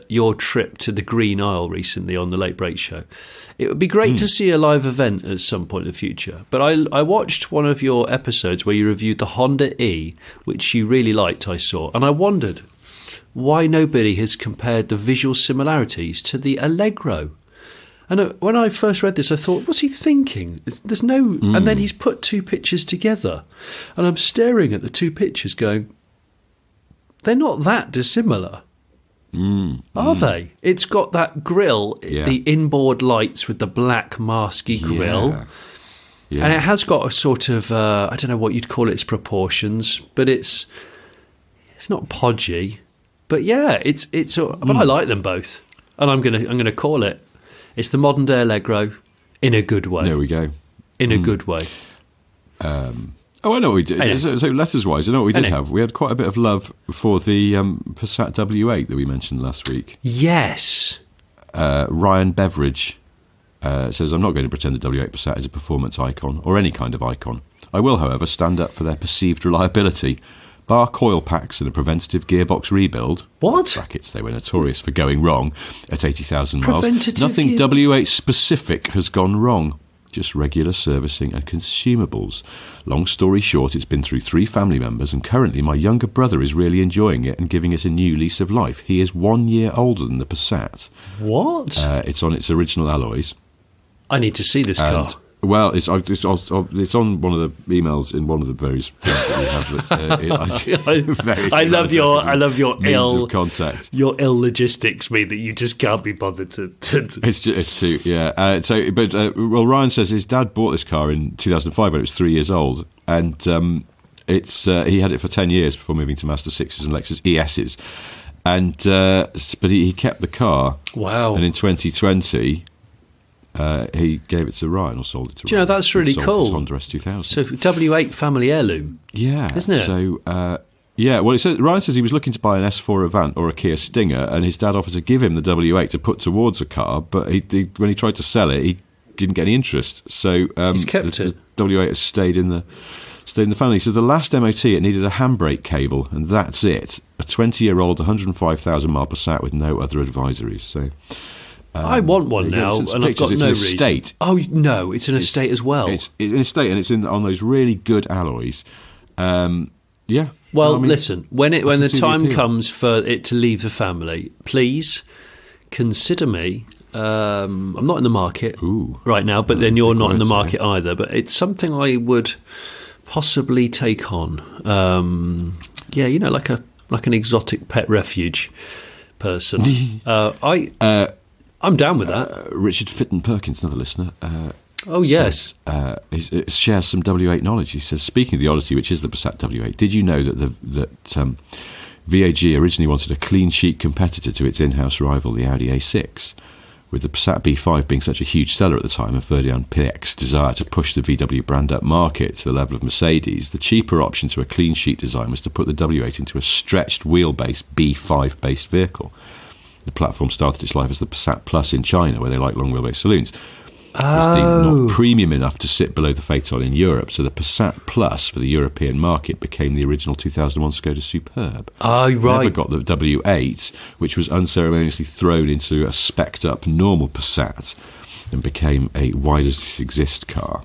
your trip to the Green Isle recently on the Late Break Show. It would be great to see a live event at some point in the future. But I watched one of your episodes where you reviewed the Honda E, which you really liked, I saw, and I wondered why nobody has compared the visual similarities to the Allegro. And when I first read this, I thought, what's he thinking? There's no... And then he's put two pictures together. And I'm staring at the two pictures going, they're not that dissimilar. Are they? It's got that grille, the inboard lights with the black masky grille. Yeah. And it has got a sort of, I don't know what you'd call its proportions, but it's not podgy. But yeah, but I like them both. And I'm gonna call it. It's the modern day Allegro in a good way. There we go. In a good way. I know what we did. So letters-wise, I know what we did have. We had quite a bit of love for the Passat W8 that we mentioned last week. Yes. Ryan Beveridge says, I'm not going to pretend the W8 Passat is a performance icon or any kind of icon. I will, however, stand up for their perceived reliability. Bar coil packs and a preventative gearbox rebuild. What? Brackets, they were notorious for going wrong at 80,000 miles. Nothing gear... W8 specific has gone wrong. Just regular servicing and consumables. Long story short, it's been through 3 family members, and currently my younger brother is really enjoying it and giving it a new lease of life. He is 1 year older than the Passat. What? It's on its original alloys. I need to see this car. Well, it's on one of the emails in one of the various things that we have. I love your ill contact. Your ill logistics mean that you just can't be bothered to. It's too Ryan says his dad bought this car in 2005 when it was 3 years old, and he had it for 10 years before moving to Mazda 6s and Lexus ESs, and but he kept the car. Wow! And in 2020. He gave it to Ryan or sold it to Ryan. Do you know, that's really cool. Honda S2000. So W8 family heirloom. Yeah. Isn't it? So, Ryan says he was looking to buy an S4 Avant or a Kia Stinger, and his dad offered to give him the W8 to put towards a car, but when he tried to sell it, he didn't get any interest. So he's kept it. The W8 has stayed in the family. So the last MOT, it needed a handbrake cable, and that's it. A 20-year-old, 105,000 mile Passat with no other advisories. So... I want one now, and I've got no reason. Estate. Oh no, it's an estate as well. It's an estate, and it's on those really good alloys. Yeah. Well, listen, when the time comes for it to leave the family, please consider me. I'm not in the market right now, but then you're not in the market either. But it's something I would possibly take on. Like an exotic pet refuge person. I'm down with that. Richard Fitton Perkins, another listener. Yes. He shares some W8 knowledge. He says, speaking of the Odyssey, which is the Passat W8, did you know that VAG originally wanted a clean sheet competitor to its in-house rival, the Audi A6? With the Passat B5 being such a huge seller at the time and Ferdinand Piech's desire to push the VW brand up market to the level of Mercedes, the cheaper option to a clean sheet design was to put the W8 into a stretched wheelbase B5-based vehicle. The platform started its life as the Passat Plus in China, where they like long wheelbase saloons. was deemed not premium enough to sit below the Phaeton in Europe. So the Passat Plus for the European market became the original 2001 Skoda Superb. Oh, right. Never got the W8, which was unceremoniously thrown into a spec'd-up normal Passat and became a why does this exist car.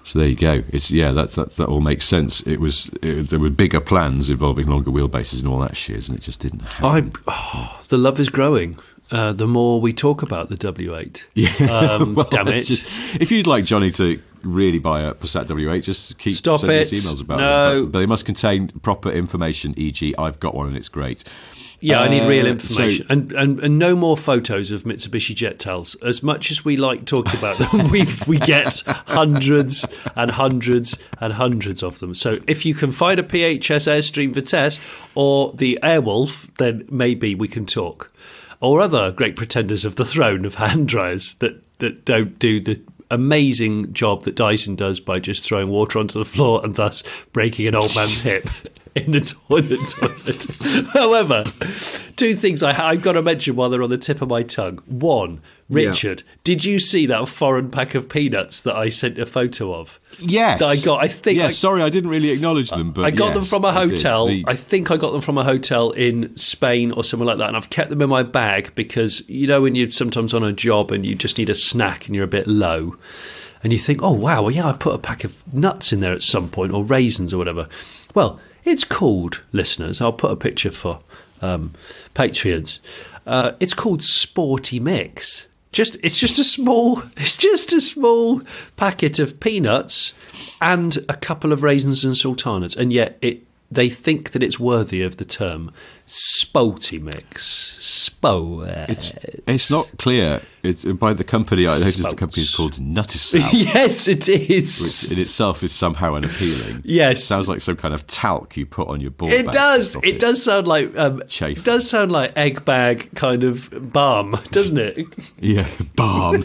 So there you go. That all makes sense. There were bigger plans involving longer wheelbases and all that shit, and it just didn't happen. The love is growing. The more we talk about the W8. Yeah. Damn it. If you'd like Johnny to really buy a Passat W8, just keep sending us emails about it. But they must contain proper information, e.g. I've got one and it's great. Yeah, I need real information. And no more photos of Mitsubishi jet tails. As much as we like talking about them, we get hundreds and hundreds and hundreds of them. So if you can find a PHS Airstream Vitesse or the Airwolf, then maybe we can talk. Or other great pretenders of the throne of hand dryers that don't do the amazing job that Dyson does by just throwing water onto the floor and thus breaking an old man's hip in the toilet. However, two things I've got to mention while they're on the tip of my tongue. One, Richard, did you see that foreign pack of peanuts that I sent a photo of? Yes. That I got. Sorry, I didn't really acknowledge them, but I got them from a hotel. I think I got them from a hotel in Spain or somewhere like that, and I've kept them in my bag because, you know, when you're sometimes on a job and you just need a snack and you're a bit low, and you think, oh, wow, well, yeah, I put a pack of nuts in there at some point, or raisins or whatever. Well, it's called, listeners, I'll put a picture for Patreons. It's called Sporty Mix. It's just a small packet of peanuts and a couple of raisins and sultanas, and yet they think that it's worthy of the term Sporty Mix. It's not clear. It's by the company. I noticed the company is called Nuttisal. Yes, it is. Which in itself is somehow unappealing. Yes, it sounds like some kind of talc you put on your ball. It does. It does sound like chafe. It does sound like egg bag kind of balm, doesn't it? Yeah, balm.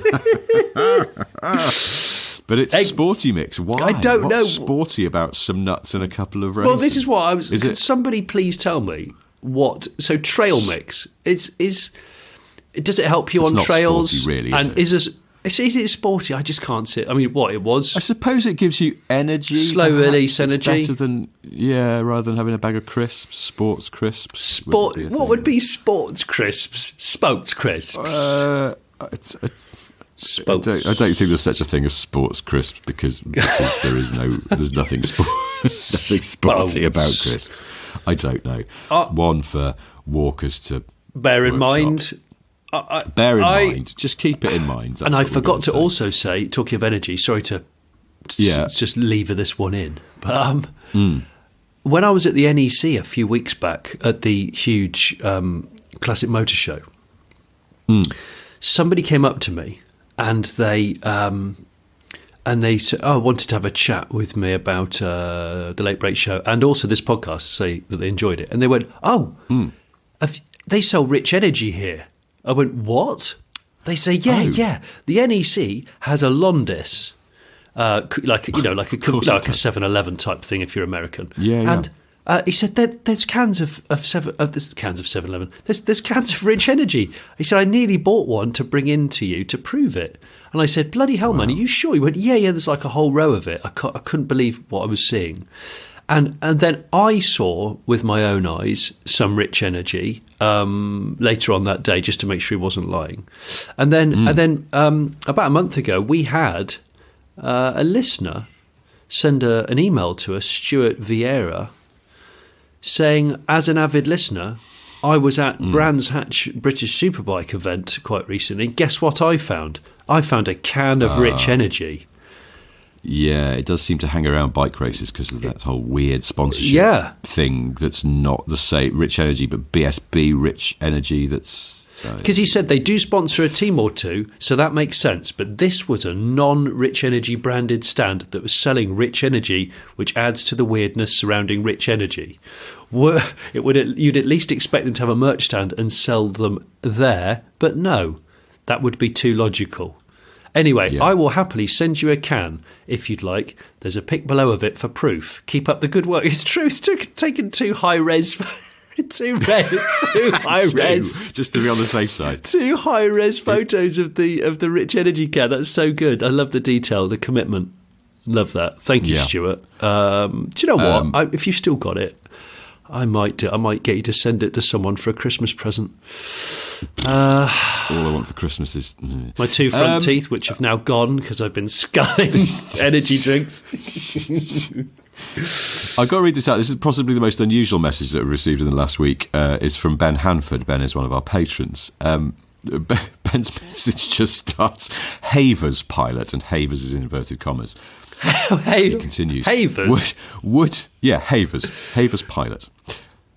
But it's Sporty Mix. Why? I don't know. What's sporty about some nuts and a couple of raisins? Well, this is what I was. Could somebody please tell me what? So trail mix is. Does it help you on trails? Sporty, really, and is it sporty? I just can't see it. I mean, what it was? I suppose it gives you energy, slow release energy. Better than rather than having a bag of crisps, sports crisps. What would be sports crisps? Spokes crisps. I don't think there's such a thing as sports crisps because there's nothing sporty about crisps. I don't know. One for walkers to bear in mind. Mind. Just keep it in mind. And I forgot to also say, talking of energy, sorry to just lever this one in, but when I was at the NEC a few weeks back at the huge Classic Motor Show, somebody came up to me and they said, I wanted to have a chat with me about the Late Break Show and also this podcast, say that they enjoyed it. And they went, they sell Rich Energy here. I went, what? They say, yeah. The NEC has a Londis, like a 7-Eleven type thing if you're American. And he said there's cans of 7-Eleven. There's cans of Rich Energy. He said I nearly bought one to bring in to you to prove it. And I said, bloody hell, man, are you sure? He went, yeah. There's like a whole row of it. I couldn't believe what I was seeing. And then I saw with my own eyes some Rich Energy later on that day, just to make sure he wasn't lying. And then about a month ago, we had a listener send an email to us, Stuart Vieira, saying, as an avid listener, I was at Brands Hatch British Superbike event quite recently. Guess what I found? I found a can of Rich Energy. Yeah, it does seem to hang around bike races because of that whole weird sponsorship thing that's not the same Rich Energy, but BSB Rich Energy. That's because he said they do sponsor a team or two, so that makes sense. But this was a non-Rich Energy branded stand that was selling Rich Energy, which adds to the weirdness surrounding Rich Energy. You'd at least expect them to have a merch stand and sell them there, but no, that would be too logical. Anyway, I will happily send you a can if you'd like. There's a pic below of it for proof. Keep up the good work. It's true. It's taken too high res. Two high res, just to be on the safe side. 2 high res photos of the Rich Energy can. That's so good. I love the detail, the commitment. Love that. Thank you, Stuart. Do you know what? If you've still got it, I might get you to send it to someone for a Christmas present. All I want for Christmas is my 2 front teeth, which have now gone because I've been sculling energy drinks. I've got to read this out. This is possibly the most unusual message that we received in the last week. It's from Ben Hanford. Ben is one of our patrons. Ben's message just starts, Havers pilot, and Havers is in inverted commas. It continues. Havers? Havers pilot.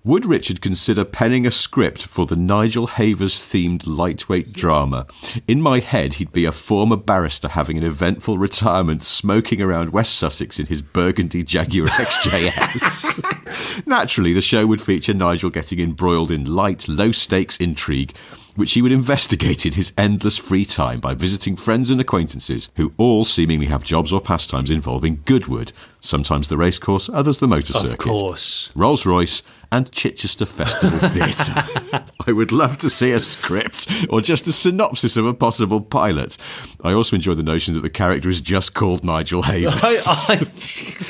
Would Richard consider penning a script for the Nigel Havers-themed lightweight drama? In my head, he'd be a former barrister having an eventful retirement, smoking around West Sussex in his burgundy Jaguar XJS. Naturally, the show would feature Nigel getting embroiled in light, low-stakes intrigue, which he would investigate in his endless free time by visiting friends and acquaintances who all seemingly have jobs or pastimes involving Goodwood, sometimes the racecourse, others the motor circuit, of course, Rolls-Royce and Chichester Festival Theatre. I would love to see a script or just a synopsis of a possible pilot. I also enjoy the notion that the character is just called Nigel Havers.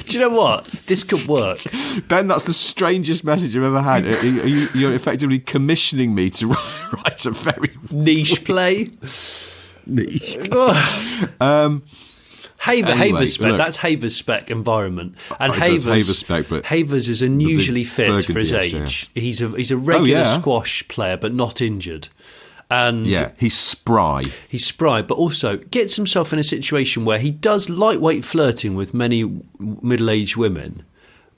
Do you know what? This could work. Ben, that's the strangest message I've ever had. You're effectively commissioning me to write a very niche play. Niche. Havers spec. That's Havers spec environment, and Havers is unusually fit for his age. He's a regular squash player, but not injured. And he's spry. But also gets himself in a situation where he does lightweight flirting with many middle-aged women.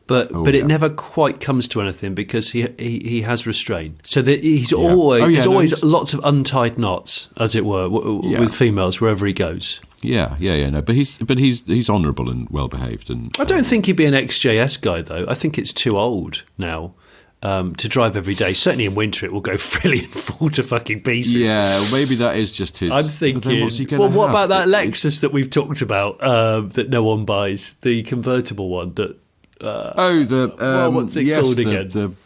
But it never quite comes to anything because he has restraint. So that he's always lots of untied knots, as it were, with females wherever he goes. No, but he's honourable and well behaved. And I don't think he'd be an XJS guy though. I think it's too old now to drive every day. Certainly in winter, it will go frilly and fall to fucking pieces. Yeah, maybe that is just his. I'm thinking. What about that Lexus that we've talked about that no one buys, the convertible one that. What's it called again?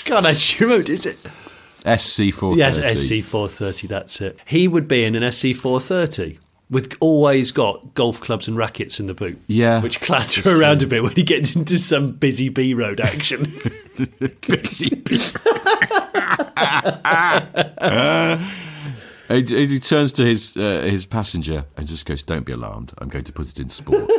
God, I wrote. Is it SC430? Yes, SC430. That's it. He would be in an SC430 with always got golf clubs and rackets in the boot. Yeah, which clatter around a bit when he gets into some busy B road action. Busy B. He turns to his passenger and just goes, "Don't be alarmed. I'm going to put it in sport."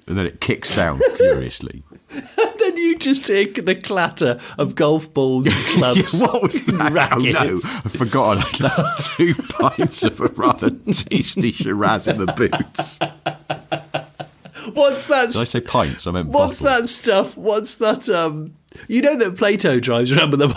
And then it kicks down furiously. And then you just hear the clatter of golf balls, clubs, what was that? Rackets. Oh no, I've forgotten. I left 2 pints of a rather tasty Shiraz in the boots. What's that? Did I say pints? I meant what's bottle. That stuff? What's that? You know that Plato drives around with a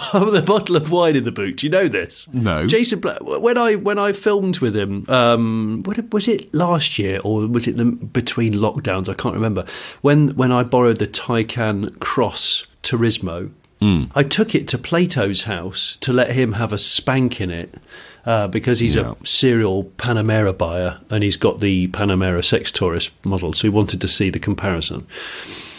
bottle of wine in the boot. Do you know this? No. Jason, when I filmed with him, was it last year or was it between lockdowns? I can't remember. When I borrowed the Taycan Cross Turismo, I took it to Plato's house to let him have a spank in it. Because he's a serial Panamera buyer and he's got the Panamera Sex Tourist model, so he wanted to see the comparison.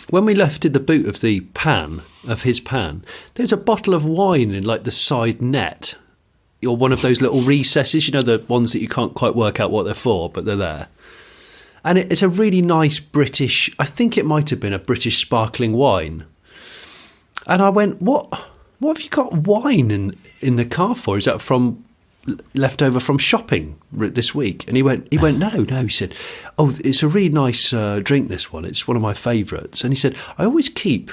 When we lifted the boot of his pan, there's a bottle of wine in like the side net or one of those little recesses, you know, the ones that you can't quite work out what they're for, but they're there. And it's a really nice British, I think it might have been a British sparkling wine. And I went, what have you got wine in the car for? Is that from left over from shopping this week? And he went no, he said, oh, it's a really nice drink, this one, it's one of my favourites. And he said, I always keep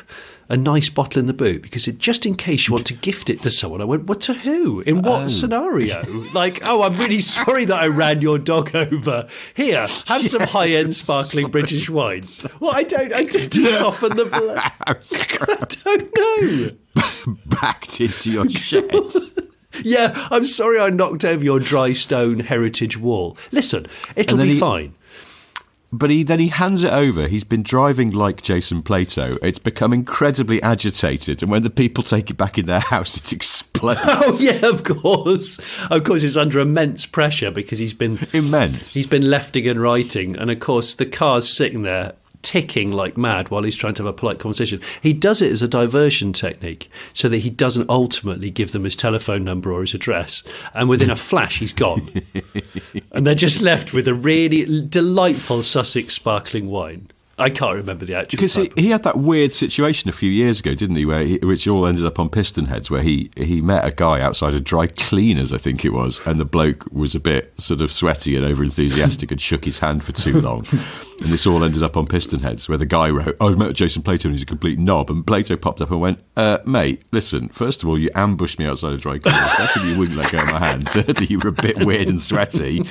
a nice bottle in the boot because just in case you want to gift it to someone. I went, what, to who, in what scenario? Like, oh, I'm really sorry that I ran your dog over, here, have some high-end sparkling British wine. Well, I don't to soften the blow. I don't know. Backed into your shed. Yeah, I'm sorry I knocked over your dry stone heritage wall. Listen, it'll be fine. But then he hands it over. He's been driving like Jason Plato. It's become incredibly agitated. And when the people take it back in their house, it explodes. Oh, yeah, of course. Of course, it's under immense pressure because he's been... Immense. He's been lefting and righting. And, of course, the car's sitting there ticking like mad while he's trying to have a polite conversation. He does it as a diversion technique so that he doesn't ultimately give them his telephone number or his address. And within a flash, he's gone. And they're just left with a really delightful Sussex sparkling wine. I can't remember the actual because he had that weird situation a few years ago, didn't he? Which all ended up on Pistonheads, where he met a guy outside a dry cleaners, I think it was, and the bloke was a bit sort of sweaty and overenthusiastic and shook his hand for too long. And this all ended up on Pistonheads, where the guy wrote, "I've met Jason Plato and he's a complete knob." And Plato popped up and went, "Mate, listen, first of all, you ambushed me outside a dry cleaners. Secondly, you wouldn't let go of my hand. Thirdly, you were a bit weird and sweaty.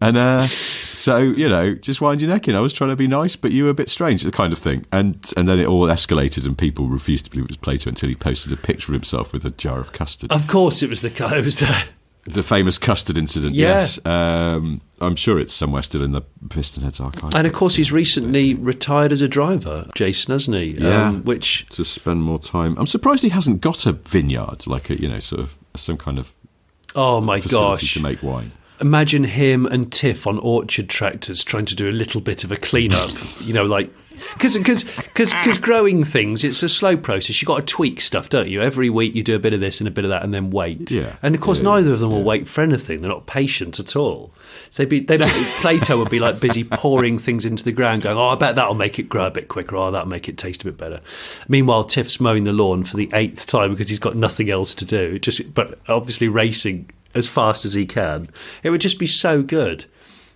And so, just wind your neck in. I was trying to be nice, but you were a bit strange," the kind of thing. And then it all escalated and people refused to believe it was Plato until he posted a picture of himself with a jar of custard. Of course it was the guy. It was the famous custard incident, yeah. Yes. I'm sure it's somewhere still in the Pistonheads archive. And of course he's recently retired as a driver, Jason, hasn't he? Yeah, which to spend more time. I'm surprised he hasn't got a vineyard, like sort of some kind of oh my facility gosh to make wine. Imagine him and Tiff on orchard tractors trying to do a little bit of a clean-up, because growing things, it's a slow process. You've got to tweak stuff, don't you? Every week you do a bit of this and a bit of that and then wait. Yeah. And of course neither of them will wait for anything. They're not patient at all. So Plato would be like busy pouring things into the ground going, "Oh, I bet that'll make it grow a bit quicker. Oh, that'll make it taste a bit better." Meanwhile, Tiff's mowing the lawn for the 8th time because he's got nothing else to do, but obviously racing as fast as he can. It would just be so good.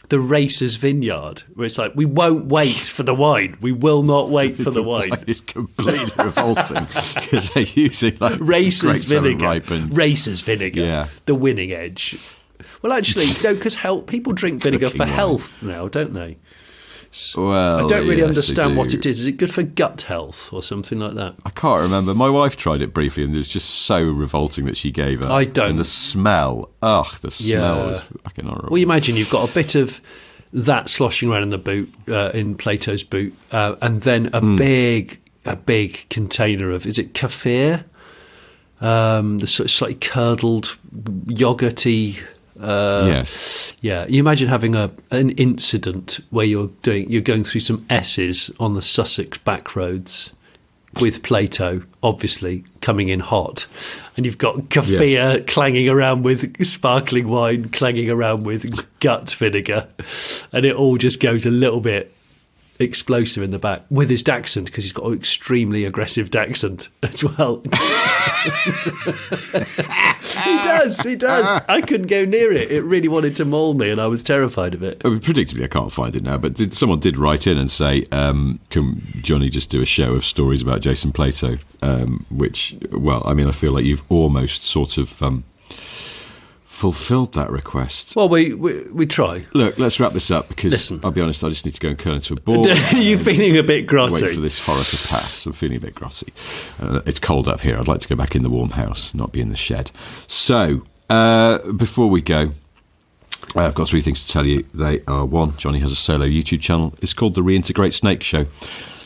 The Racer's Vineyard, where it's like, we won't wait for the wine. We will not wait for the wine. It's completely revolting because they're using like Racer's vinegar. Ripened. Racer's vinegar. Yeah. The winning edge. Well, actually, no, because people drink vinegar for health now, don't they? Well, I don't really understand what it is. Is it good for gut health or something like that? I can't remember. My wife tried it briefly and it was just so revolting that she gave up. I don't. And the smell, the smell was fucking horrible. Well, you imagine you've got a bit of that sloshing around in the boot, in Plato's boot, and then a big container of, is it kefir? The sort of slightly curdled, yogurty. Yes. Yeah. You imagine having an incident where you're going through some S's on the Sussex back roads with Plato, obviously coming in hot, and you've got kefir clanging around with sparkling wine, clanging around with gut vinegar, and it all just goes a little bit explosive in the back with his dachshund, because he's got an extremely aggressive dachshund as well. He does. I couldn't go near it. It really wanted to maul me and I was terrified of it. Predictably, I can't find it now, but someone did write in and say, can Johnny just do a show of stories about Jason Plato? Which, well, I mean, I feel like you've almost sort of fulfilled that request. Well, we try. Look, let's wrap this up because, Listen. I'll be honest, I just need to go and curl into a ball. You're feeling a bit grotty. Wait for this horror to pass. I'm feeling a bit grotty. It's cold up here. I'd like to go back in the warm house, not be in the shed. So, before we go, I've got 3 things to tell you. They are: 1, Johnny has a solo YouTube channel. It's called The Reintegrate Snake Show,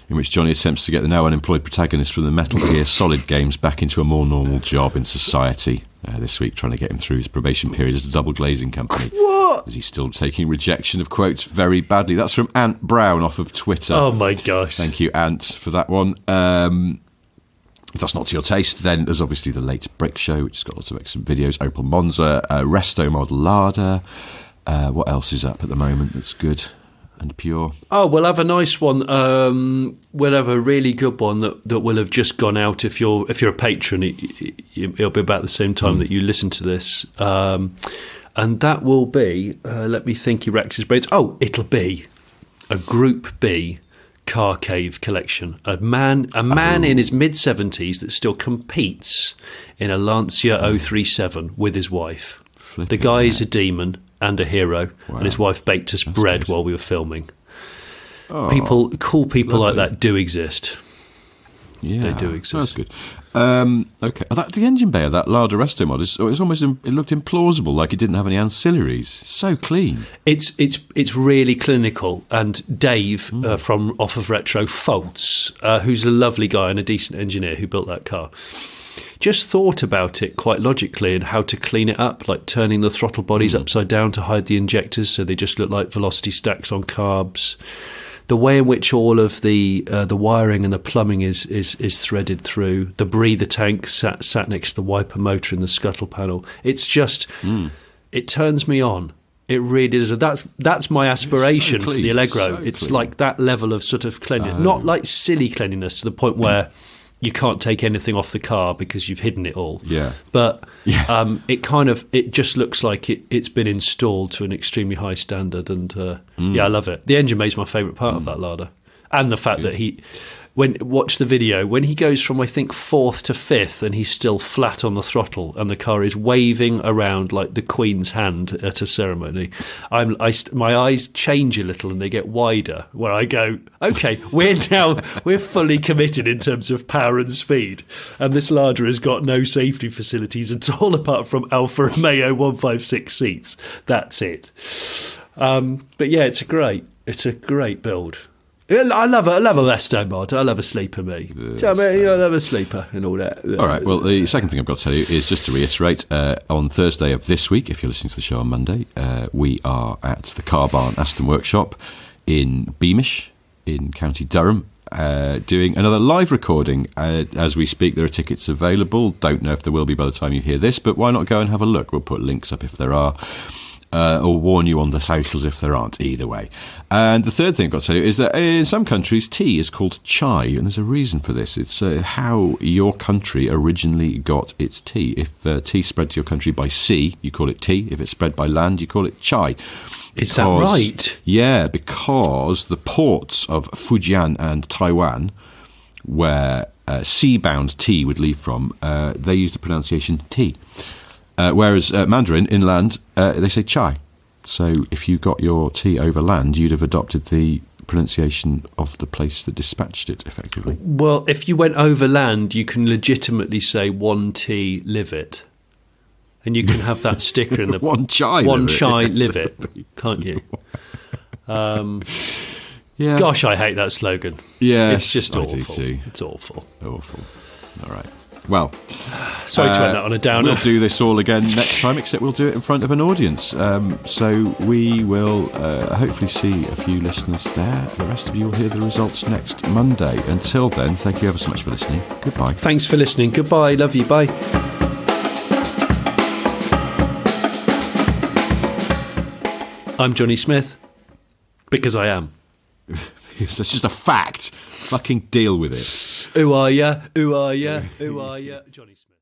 in which Johnny attempts to get the now unemployed protagonist from the Metal Gear Solid games back into a more normal job in society. This week, trying to get him through his probation period as a double glazing company. What? As he's still taking rejection of quotes very badly. That's from Ant Brown off of Twitter. Oh my gosh. Thank you, Ant, for that one. If that's not to your taste, then there's obviously The Late Brick Show, which has got lots of excellent videos. Opel Monza, Resto Mod Larder. What else is up at the moment that's good and pure? Oh, we'll have a nice one. We'll have a really good one that will have just gone out. If you're a patron, it'll be about the same time that you listen to this. And that will be, let me think, he racks his brains. Oh, it'll be a Group B car cave collection. A man in his mid-70s that still competes in a Lancia 037 with his wife. The guy is a demon and a hero, and his wife baked us bread while we were filming. Oh, cool people lovely. Like that do exist. Yeah, they do exist. That's good. Okay, the engine bay of that Larder Resto mod it looked implausible, like it didn't have any ancillaries. So clean. It's really clinical. And Dave from Off of Retro Faults, who's a lovely guy and a decent engineer who built that car, just thought about it quite logically and how to clean it up, like turning the throttle bodies upside down to hide the injectors so they just look like velocity stacks on carbs. the way in which all of the wiring and the plumbing is threaded through, the breather tank sat next to the wiper motor in the scuttle panel. It's just, it turns me on. It really is. That's my aspiration for the Allegro. It's like that level of sort of cleanliness, not like silly cleanliness to the point where you can't take anything off the car because you've hidden it all. Yeah. But it just looks like it's been installed to an extremely high standard, and I love it. The engine bay's my favourite part of that Lada, and the fact that watch the video, when he goes from, I think, 4th to 5th and he's still flat on the throttle and the car is waving around like the Queen's hand at a ceremony, my eyes change a little and they get wider, where I go, okay, we're fully committed in terms of power and speed, and this Lada has got no safety facilities at all apart from Alfa Romeo 156 seats. That's it. But yeah, it's a great build. I love a resto mod. I love a sleeper, me. I love a sleeper and all that. All right, well, the second thing I've got to tell you is just to reiterate, on Thursday of this week, if you're listening to the show on Monday, we are at the Car Barn Aston Workshop in Beamish, in County Durham, doing another live recording. As we speak, there are tickets available. Don't know if there will be by the time you hear this, but why not go and have a look? We'll put links up if there are. Or warn you on the socials if there aren't, either way. And the third thing I've got to tell you is that in some countries, tea is called chai, and there's a reason for this. It's how your country originally got its tea. If tea spread to your country by sea, you call it tea. If it's spread by land, you call it chai. Is that right? Yeah, because the ports of Fujian and Taiwan, where sea-bound tea would leave from, they use the pronunciation tea. Whereas Mandarin, inland, they say chai. So if you got your tea over land, you'd have adopted the pronunciation of the place that dispatched it, effectively. Well, if you went over land, you can legitimately say one tea, live it. And you can have that sticker in the... one chai, live it, can't you? Yeah. Gosh, I hate that slogan. Yeah, it's just awful. Do too. It's awful. Awful. All right. Well, sorry to end that on a downer. We'll do this all again next time, except we'll do it in front of an audience. So we will hopefully see a few listeners there. The rest of you will hear the results next Monday. Until then, thank you ever so much for listening. Goodbye. Thanks for listening. Goodbye. Love you. Bye. I'm Johnny Smith, because I am. That's just a fact. Fucking deal with it. Ooh, are ya? Ooh, are ya? Ooh, are ya? Johnny Smith.